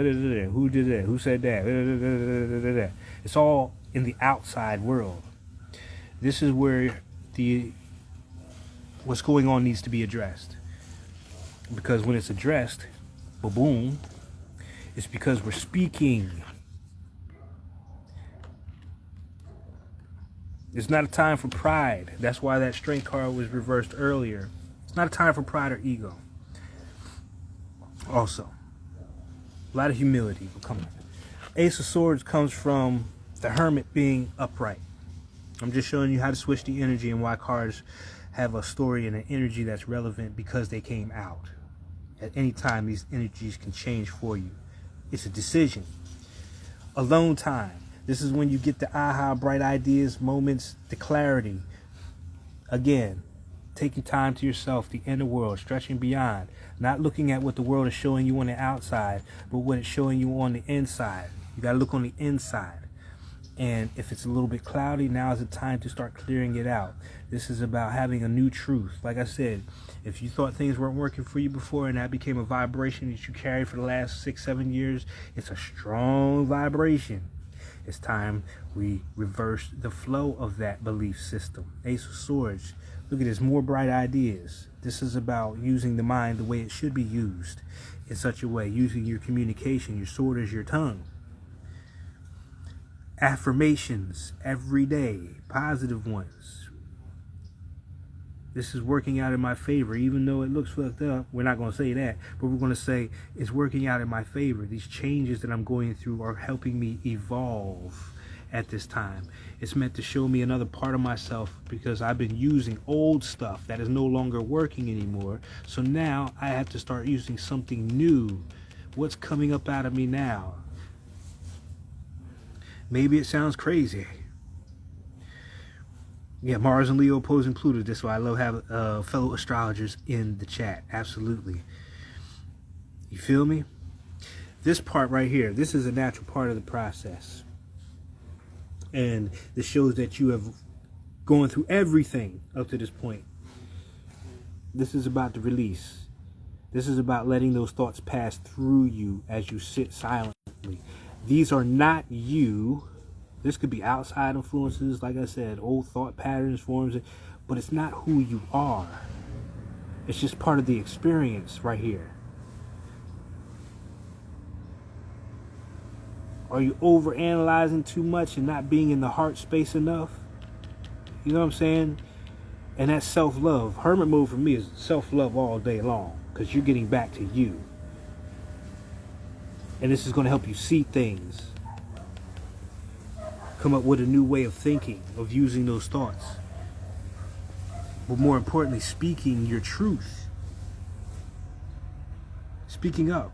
Who did that? Who said that? It's all in the outside world. This is where what's going on needs to be addressed. Because when it's addressed, boom, it's because we're speaking. It's not a time for pride. That's why that strength card was reversed earlier. It's not a time for pride or ego. Also, a lot of humility will come up. Ace of Swords comes from the Hermit being upright. I'm just showing you how to switch the energy and why cards have a story and an energy that's relevant because they came out. At any time, these energies can change for you. It's a decision. Alone time. This is when you get the aha, bright ideas, moments, the clarity. Again, taking time to yourself, the inner world, stretching beyond. Not looking at what the world is showing you on the outside, but what it's showing you on the inside. You got to look on the inside. And if it's a little bit cloudy, now is the time to start clearing it out. This is about having a new truth. Like I said, if you thought things weren't working for you before and that became a vibration that you carried for the last 6-7 years, it's a strong vibration. It's time we reverse the flow of that belief system. Ace of Swords. Look at this, more bright ideas. This is about using the mind the way it should be used. In such a way, using your communication. Your sword is your tongue. Affirmations every day, positive ones. This is working out in my favor, even though it looks fucked up. We're not going to say that, but we're going to say it's working out in my favor. These changes that I'm going through are helping me evolve at this time. It's meant to show me another part of myself because I've been using old stuff that is no longer working anymore. So now I have to start using something new. What's coming up out of me now? Maybe it sounds crazy. Yeah, Mars and Leo opposing Pluto. That's why I love having fellow astrologers in the chat. Absolutely. You feel me? This part right here, this is a natural part of the process. And this shows that you have gone through everything up to this point. This is about the release. This is about letting those thoughts pass through you as you sit silently. These are not you. This could be outside influences, like I said, old thought patterns, forms, but it's not who you are. It's just part of the experience right here. Are you over analyzing too much and not being in the heart space enough? You know what I'm saying? And that's self-love. Hermit mode for me is self-love all day long, because you're getting back to you. And this is going to help you see things. Come up with a new way of thinking, of using those thoughts. But more importantly, speaking your truth. Speaking up.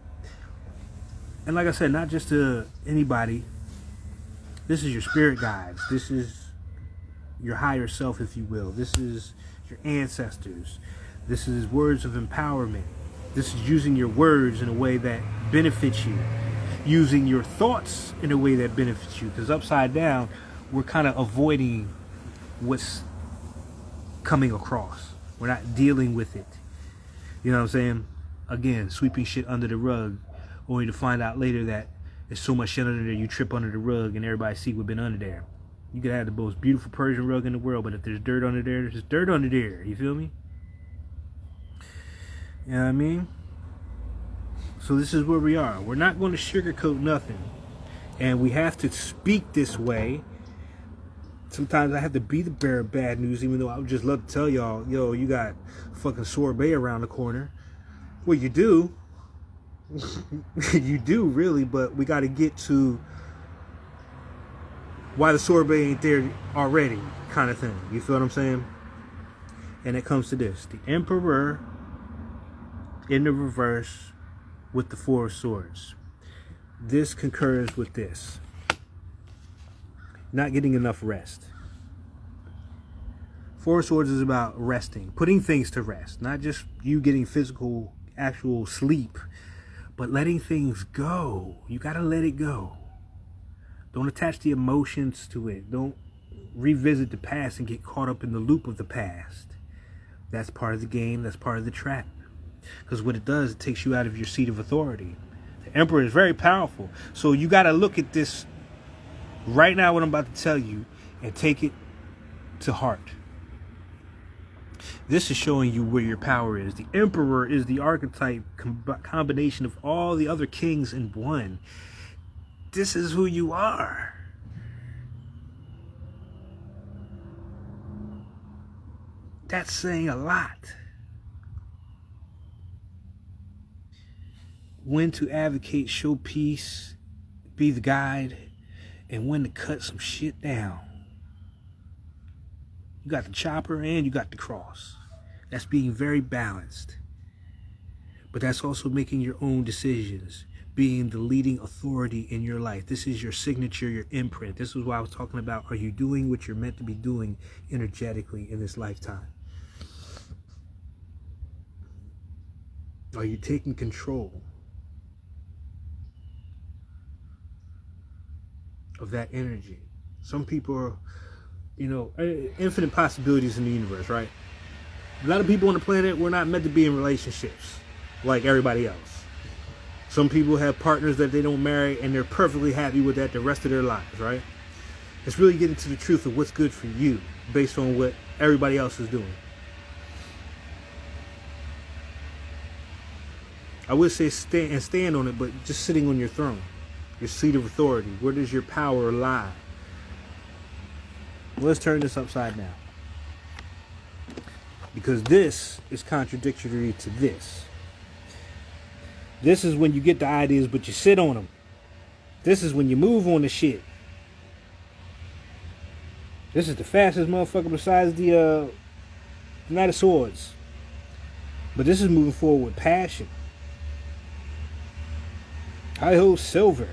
And like I said, not just to anybody. This is your spirit guides. This is your higher self, if you will. This is your ancestors. This is words of empowerment. This is using your words in a way that benefits you. Using your thoughts in a way that benefits you. Because upside down, we're kind of avoiding what's coming across. We're not dealing with it. You know what I'm saying? Again, sweeping shit under the rug, only to find out later that there's so much shit under there, you trip under the rug and everybody see what's been under there. You could have the most beautiful Persian rug in the world, but if there's dirt under there, there's dirt under there. You feel me? You know what I mean? So this is where we are. We're not going to sugarcoat nothing. And we have to speak this way. Sometimes I have to be the bearer of bad news, even though I would just love to tell y'all, yo, you got fucking sorbet around the corner. Well, you do. You do, really, but we got to get to why the sorbet ain't there already, kind of thing. You feel what I'm saying? And it comes to this. The Emperor in the reverse with the Four of Swords. This concurs with this. Not getting enough rest. Four of Swords is about resting, putting things to rest. Not just you getting physical, actual sleep, but letting things go. You got to let it go. Don't attach the emotions to it. Don't revisit the past and get caught up in the loop of the past. That's part of the game. That's part of the trap. Because what it does, it takes you out of your seat of authority. The Emperor is very powerful. So you got to look at this right now, what I'm about to tell you, and take it to heart. This is showing you where your power is. The Emperor is the archetype combination of all the other kings in one. This is who you are. That's saying a lot. When to advocate, show peace, be the guide, and when to cut some shit down. You got the chopper and you got the cross. That's being very balanced. But that's also making your own decisions, being the leading authority in your life. This is your signature, your imprint. This is what I was talking about. Are you doing what you're meant to be doing energetically in this lifetime? Are you taking control of that energy? Some people are, infinite possibilities in the universe, right? A lot of people on the planet, we're not meant to be in relationships like everybody else. Some people have partners that they don't marry and they're perfectly happy with that the rest of their lives, right? It's really getting to the truth of what's good for you based on what everybody else is doing. I would say stand on it, but just sitting on your throne, your seat of authority. Where does your power lie? Let's turn this upside down. Because this is contradictory to this. This is when you get the ideas, but you sit on them. This is when you move on the shit. This is the fastest motherfucker besides the Knight of Swords. But this is moving forward with passion. Hi-ho, silver.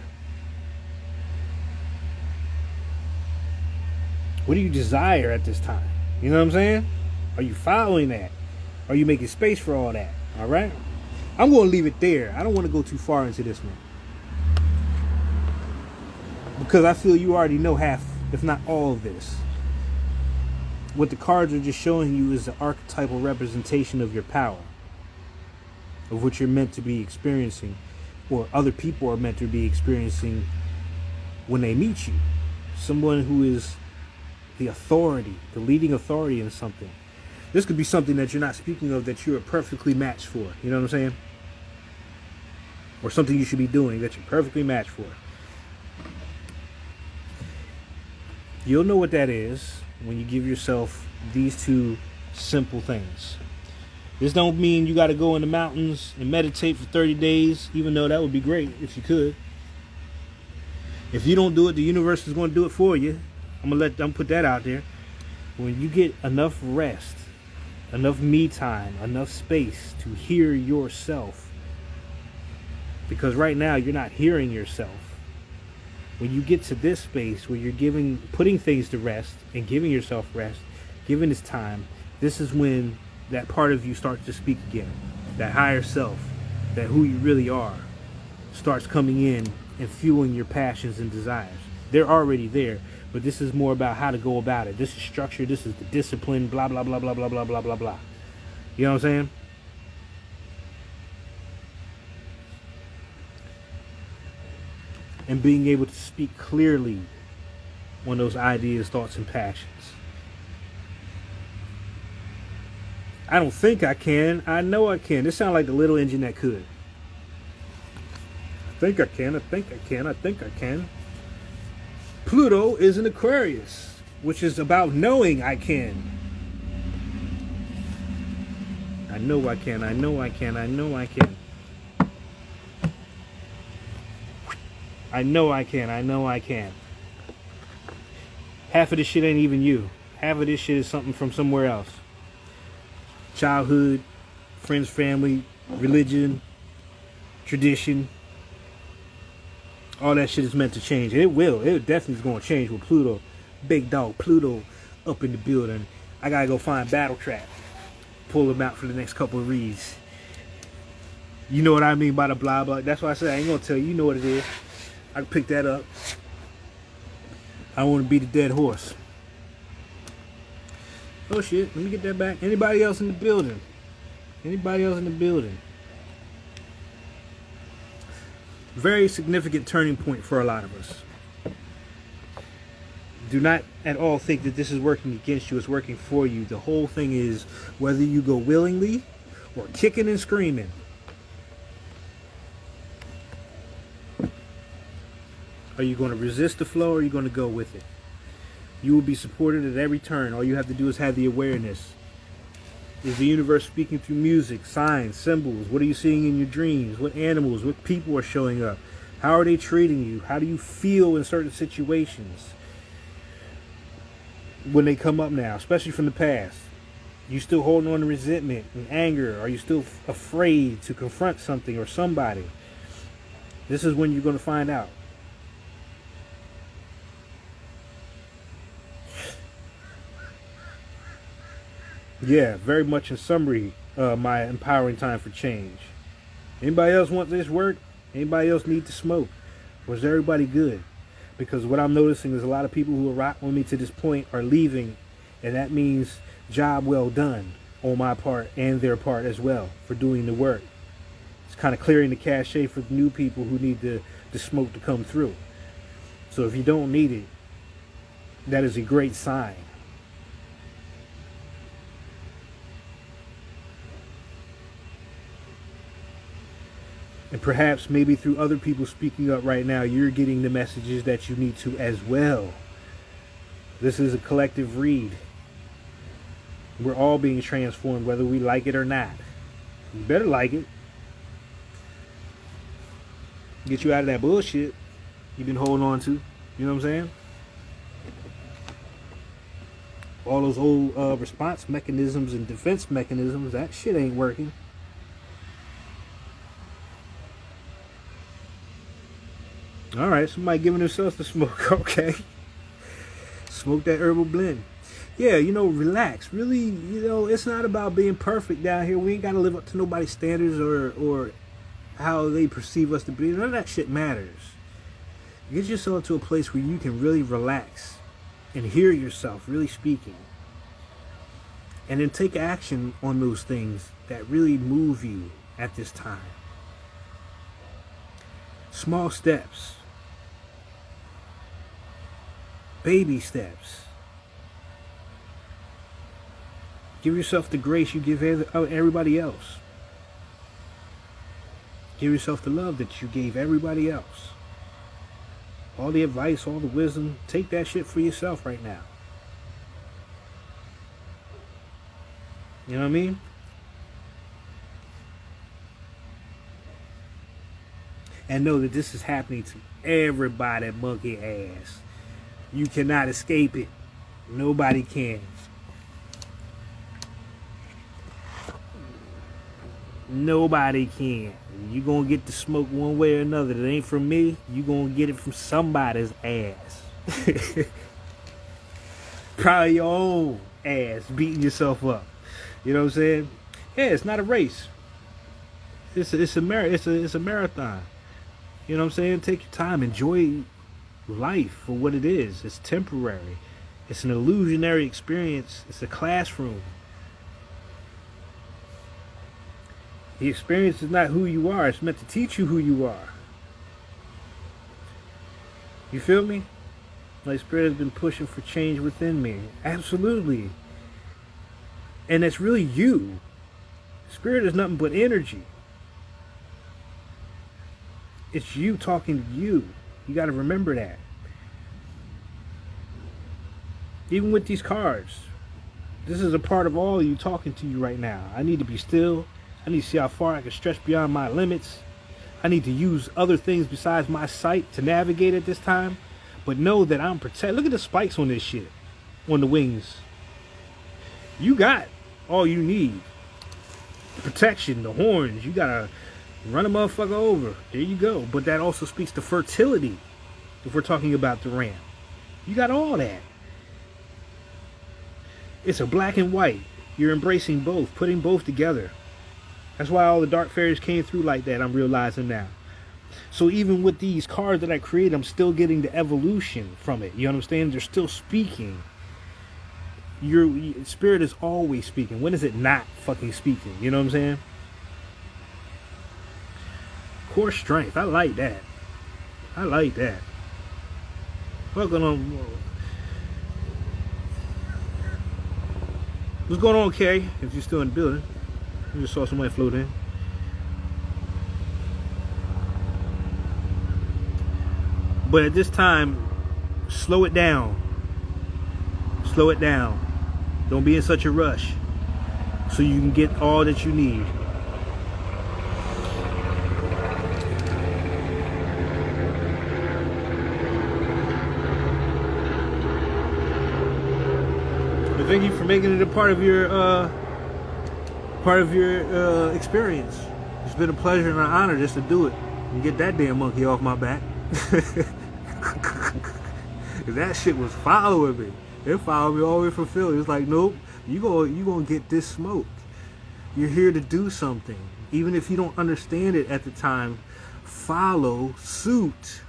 What do you desire at this time? You know what I'm saying? Are you following that? Are you making space for all that? All right? I'm going to leave it there. I don't want to go too far into this one. Because I feel you already know half, if not all of this. What the cards are just showing you is the archetypal representation of your power. Of what you're meant to be experiencing. Or other people are meant to be experiencing when they meet you. Someone who is the authority, the leading authority in something. This could be something that you're not speaking of that you're perfectly matched for. You know what I'm saying? Or something you should be doing that you're perfectly matched for. You'll know what that is when you give yourself these two simple things. This don't mean you got to go in the mountains and meditate for 30 days, even though that would be great if you could. If you don't do it, the universe is going to do it for you. I'm gonna put that out there. When you get enough rest, enough me time, enough space to hear yourself, because right now you're not hearing yourself. When you get to this space where you're putting things to rest and giving yourself rest, giving this time, this is when that part of you starts to speak again. That higher self, that who you really are, starts coming in and fueling your passions and desires. They're already there, but this is more about how to go about it. This is structure, this is the discipline, blah, blah, blah, blah, blah, blah, blah, blah, blah. You know what I'm saying? And being able to speak clearly on those ideas, thoughts, and passions. I don't think I can. I know I can. This sounds like the little engine that could. I think I can. I think I can. I think I can. Pluto is in Aquarius, which is about knowing I can. I know I can. I know I can. I know I can. I know I can. I know I can. Half of this shit ain't even you. Half of this shit is something from somewhere else. Childhood, friends, family, religion, tradition. All that shit is meant to change. It will. It definitely is going to change with Pluto. Big dog Pluto up in the building. I got to go find Battle Trap. Pull them out for the next couple of reads. You know what I mean by the blah blah. That's why I said I ain't going to tell you. You know what it is. I can pick that up. I don't want to beat a dead horse. Oh shit, let me get that back. Anybody else in the building? Anybody else in the building? Very significant turning point for a lot of us. Do not at all think that this is working against you. It's working for you. The whole thing is whether you go willingly or kicking and screaming. Are you going to resist the flow or are you going to go with it? You will be supported at every turn. All you have to do is have the awareness. Is the universe speaking through music, signs, symbols? What are you seeing in your dreams? What animals, what people are showing up? How are they treating you? How do you feel in certain situations when they come up now, especially from the past? You still holding on to resentment and anger? Are you still afraid to confront something or somebody? This is when you're going to find out. Yeah, very much in summary, my empowering time for change. Anybody else want this work? Anybody else need to smoke? Or is everybody good? Because what I'm noticing is a lot of people who are rocking with me to this point are leaving, and that means job well done on my part and their part as well for doing the work. It's kind of clearing the cachet for the new people who need the smoke to come through. So if you don't need it, that is a great sign. And perhaps maybe through other people speaking up right now, you're getting the messages that you need to as well. This is a collective read. We're all being transformed, whether we like it or not. You better like it. Get you out of that bullshit you've been holding on to. You know what I'm saying? All those old response mechanisms and defense mechanisms, that shit ain't working. All right, somebody giving themselves the smoke. Okay. Smoke that herbal blend. Yeah, relax. Really, it's not about being perfect down here. We ain't got to live up to nobody's standards or how they perceive us to be. None of that shit matters. Get yourself to a place where you can really relax and hear yourself really speaking. And then take action on those things that really move you at this time. Small steps. Baby steps. Give yourself the grace you give everybody else. Give yourself the love that you gave everybody else. all the advice, all the wisdom, take that shit for yourself right now. You know what I mean? And know that this is happening to everybody, monkey ass. You cannot escape it. Nobody can. Nobody can. You gonna get the smoke one way or another. It ain't from me. You gonna get it from somebody's ass. Probably your own ass beating yourself up. You know what I'm saying? Yeah, it's not a race. It's a marathon. You know what I'm saying? Take your time. Enjoy life for what it is. It's temporary. It's an illusionary experience. It's a classroom. The experience is not who you are. It's meant to teach you who you are. You feel me? My spirit has been pushing for change within me. Absolutely. And it's really you. Spirit is nothing but energy. It's you talking to you. You got to remember that. Even with these cards, this is a part of all of you talking to you right now. I need to be still. I need to see how far I can stretch beyond my limits. I need to use other things besides my sight to navigate at this time. But know that I'm protected. Look at the spikes on this shit. On the wings. You got all you need. Protection, the horns. You gotta run a motherfucker over. There you go. But that also speaks to fertility. If we're talking about the ram. You got all that. It's a black and white. You're embracing both. Putting both together. That's why all the dark fairies came through like that, I'm realizing now. So even with these cards that I create, I'm still getting the evolution from it. You understand? They're still speaking. Your spirit is always speaking. When is it not fucking speaking? You know what I'm saying? Core strength. I like that. I like that. What's going on, Kay? If you're still in the building. I just saw somebody float in. But at this time, slow it down. Slow it down. Don't be in such a rush. So you can get all that you need. But thank you for making it a part of your experience. It's been a pleasure and an honor just to do it and get that damn monkey off my back. That shit was following me. It followed me all the way from Philly. It's like, nope, you gonna get this smoke. You're here to do something. Even if you don't understand it at the time, follow suit.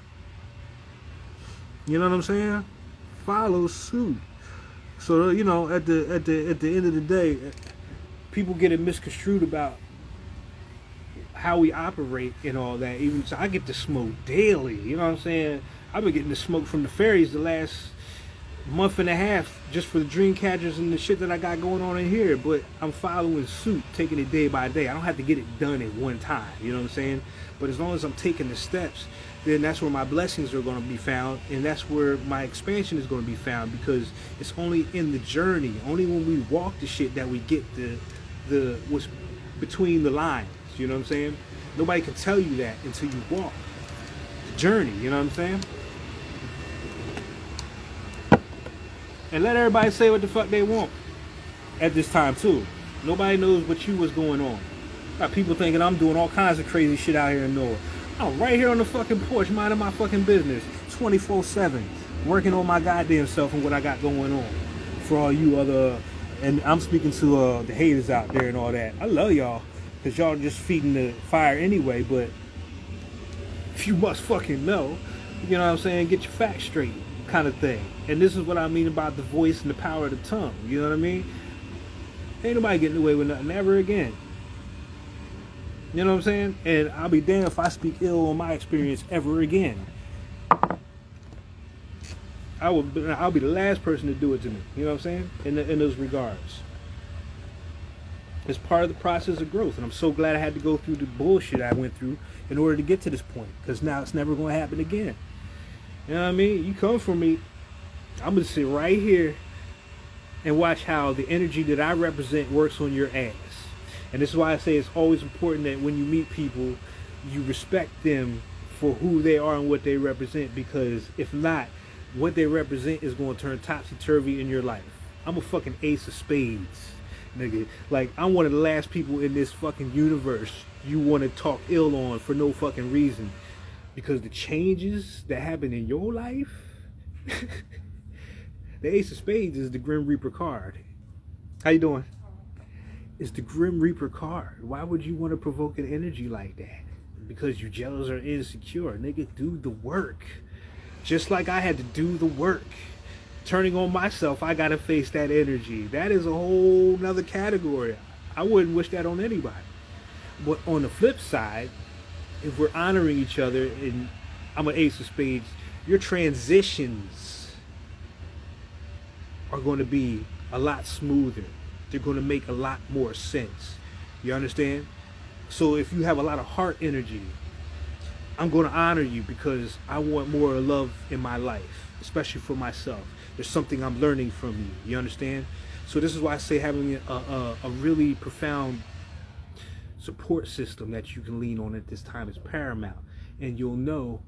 You know what I'm saying? Follow suit. So, you know, at the end of the day, people get it misconstrued about how we operate and all that. Even so, I get the smoke daily. You know what I'm saying? I've been getting the smoke from the fairies the last month and a half just for the dream catchers and the shit that I got going on in here. But I'm following suit, taking it day by day. I don't have to get it done at one time. You know what I'm saying? But as long as I'm taking the steps, then that's where my blessings are going to be found, and that's where my expansion is going to be found, because it's only in the journey, only when we walk the shit that we get the what's between the lines. You know what I'm saying? Nobody can tell you that until you walk the journey. You know what I'm saying? And let everybody say what the fuck they want at this time too. Nobody knows what you was going on. Got people thinking I'm doing all kinds of crazy shit out here in Noah. I'm right here on the fucking porch, minding my fucking business, 24/7, working on my goddamn self and what I got going on. For all you other, and I'm speaking to the haters out there and all that. I love y'all, because y'all just feeding the fire anyway. But if you must fucking know, you know what I'm saying, get your facts straight, kind of thing. And this is what I mean about the voice and the power of the tongue. You know what I mean? Ain't nobody getting away with nothing ever again. You know what I'm saying? And I'll be damned if I speak ill on my experience ever again. I'll be the last person to do it to me. You know what I'm saying? In those regards. It's part of the process of growth. And I'm so glad I had to go through the bullshit I went through in order to get to this point. Because now it's never going to happen again. You know what I mean? You come for me, I'm gonna sit right here and watch how the energy that I represent works on your ass. And this is why I say it's always important that when you meet people, you respect them for who they are and what they represent, because if not, what they represent is going to turn topsy-turvy in your life. I'm a fucking ace of spades, nigga. Like, I'm one of the last people in this fucking universe you want to talk ill on for no fucking reason. Because the changes that happen in your life, the ace of spades is the Grim Reaper card. How you doing? It's the Grim Reaper card. Why would you want to provoke an energy like that? Because you're jealous or insecure. Nigga, do the work. Just like I had to do the work. Turning on myself, I gotta face that energy. That is a whole nother category. I wouldn't wish that on anybody. But on the flip side, if we're honoring each other, and I'm an ace of spades, your transitions are going to be a lot smoother. They're going to make a lot more sense. You understand? So if you have a lot of heart energy, I'm going to honor you because I want more love in my life, especially for myself. There's something I'm learning from you. You understand? So this is why I say having a really profound support system that you can lean on at this time is paramount. And you'll know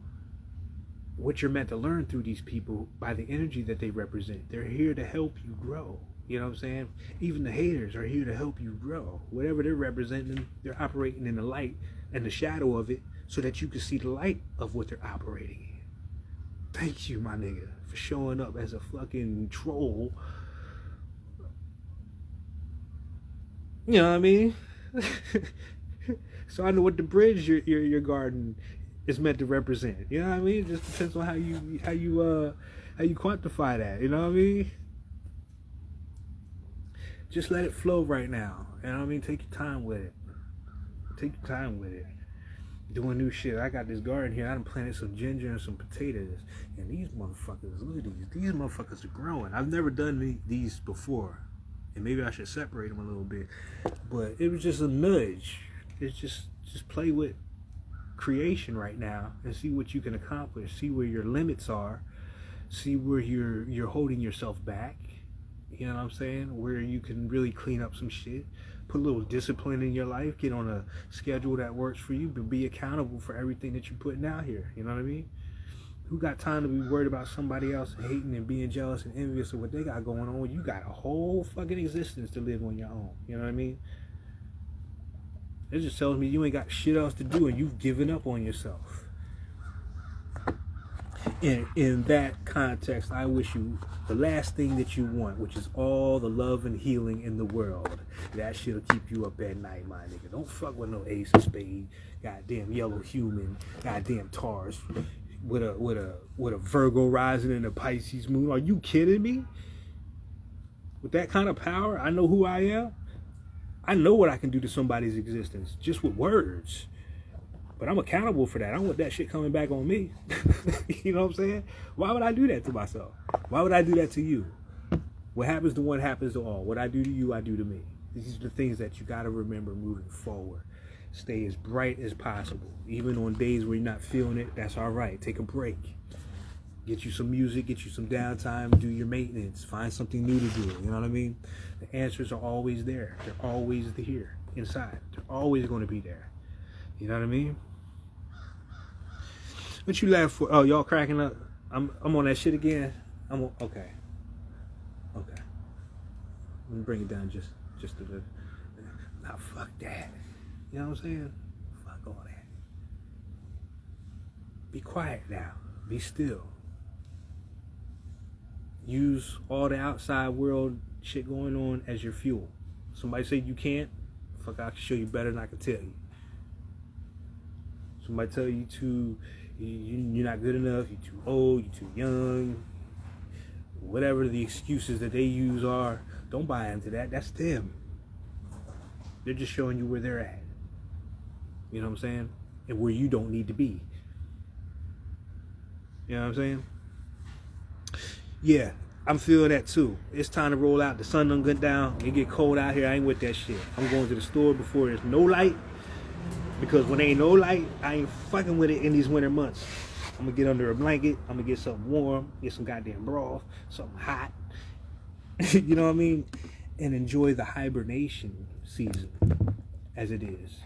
what you're meant to learn through these people by the energy that they represent. They're here to help you grow. You know what I'm saying? Even the haters are here to help you grow. Whatever they're representing, they're operating in the light and the shadow of it so that you can see the light of what they're operating in. Thank you, my nigga, for showing up as a fucking troll. You know what I mean? So I know what the bridge your garden is meant to represent. You know what I mean? It just depends on how you quantify that. You know what I mean? Just let it flow right now. You know what I mean? Take your time with it. Take your time with it. Doing new shit. I got this garden here. I done planted some ginger and some potatoes. And these motherfuckers, look at these. These motherfuckers are growing. I've never done these before. And maybe I should separate them a little bit. But it was just a nudge. It's just play with creation right now and see what you can accomplish. See where your limits are. See where you're holding yourself back. You know what I'm saying? Where you can really clean up some shit. Put a little discipline in your life. Get on a schedule that works for you. But be accountable for everything that you're putting out here. You know what I mean? Who got time to be worried about somebody else hating and being jealous and envious of what they got going on? You got a whole fucking existence to live on your own. You know what I mean? It just tells me you ain't got shit else to do and you've given up on yourself. In that context, I wish you the last thing that you want, which is all the love and healing in the world. That shit'll keep you up at night, my nigga. Don't fuck with no ace of spade, goddamn yellow human, goddamn Taurus with a Virgo rising and a Pisces moon. Are you kidding me? With that kind of power, I know who I am. I know what I can do to somebody's existence just with words. But I'm accountable for that. I don't want that shit coming back on me. You know what I'm saying? Why would I do that to myself? Why would I do that to you? What happens to one happens to all. What I do to you, I do to me. These are the things that you got to remember moving forward. Stay as bright as possible. Even on days where you're not feeling it, that's all right. Take a break. Get you some music, get you some downtime, do your maintenance. Find something new to do. You know what I mean? The answers are always there. They're always here, inside. They're always going to be there. You know what I mean? What you laugh for? Oh, y'all cracking up? I'm on that shit again. Okay. Let me bring it down just a little. Now fuck that. You know what I'm saying? Fuck all that. Be quiet now. Be still. Use all the outside world shit going on as your fuel. Somebody say you can't? Fuck, I can show you better than I can tell you. Somebody tell you you're not good enough, you're too old, you're too young. Whatever the excuses that they use are, don't buy into that. That's them. They're just showing you where they're at. You know what I'm saying? And where you don't need to be. You know what I'm saying? Yeah, I'm feeling that too. It's time to roll out. The sun done went down. It get cold out here. I ain't with that shit. I'm going to the store before there's no light. Because when there ain't no light, I ain't fucking with it in these winter months. I'm gonna get under a blanket. I'm gonna get something warm, get some goddamn broth, something hot. You know what I mean? And enjoy the hibernation season as it is.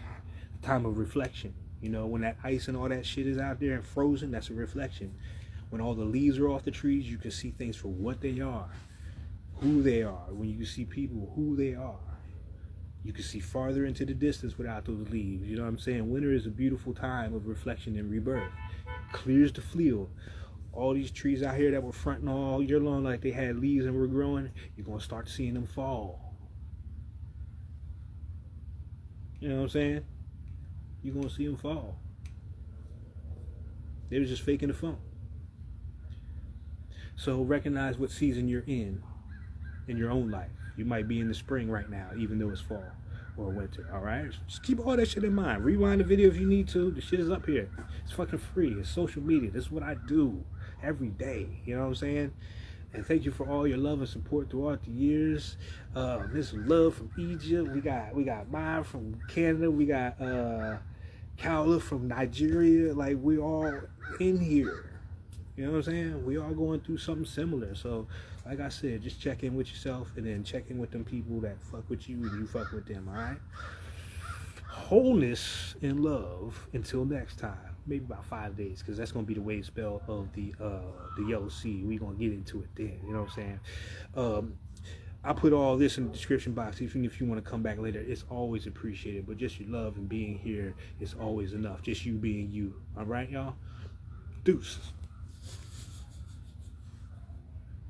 A time of reflection. You know, when that ice and all that shit is out there and frozen, that's a reflection. When all the leaves are off the trees, you can see things for what they are, who they are. When you can see people, who they are. You can see farther into the distance without those leaves. You know what I'm saying? Winter is a beautiful time of reflection and rebirth. Clears the field. All these trees out here that were fronting all year long like they had leaves and were growing, you're going to start seeing them fall. You know what I'm saying? You're going to see them fall. They were just faking the funk. So recognize what season you're in your own life. You might be in the spring right now, even though it's fall or winter, all right? Just keep all that shit in mind. Rewind the video if you need to. The shit is up here. It's fucking free. It's social media. This is what I do every day. You know what I'm saying? And thank you for all your love and support throughout the years. This love from Egypt. We got Maya from Canada. We got Kaola from Nigeria. Like, we all in here. You know what I'm saying? We all going through something similar. So, like I said, just check in with yourself and then check in with them people that fuck with you and you fuck with them, all right? Wholeness and love until next time. Maybe about 5 days, because that's going to be the wave spell of the yellow sea. We're going to get into it then. You know what I'm saying? I'll put all this in the description box. Even if you want to come back later, it's always appreciated. But just your love and being here is always enough. Just you being you. All right, y'all? Deuces.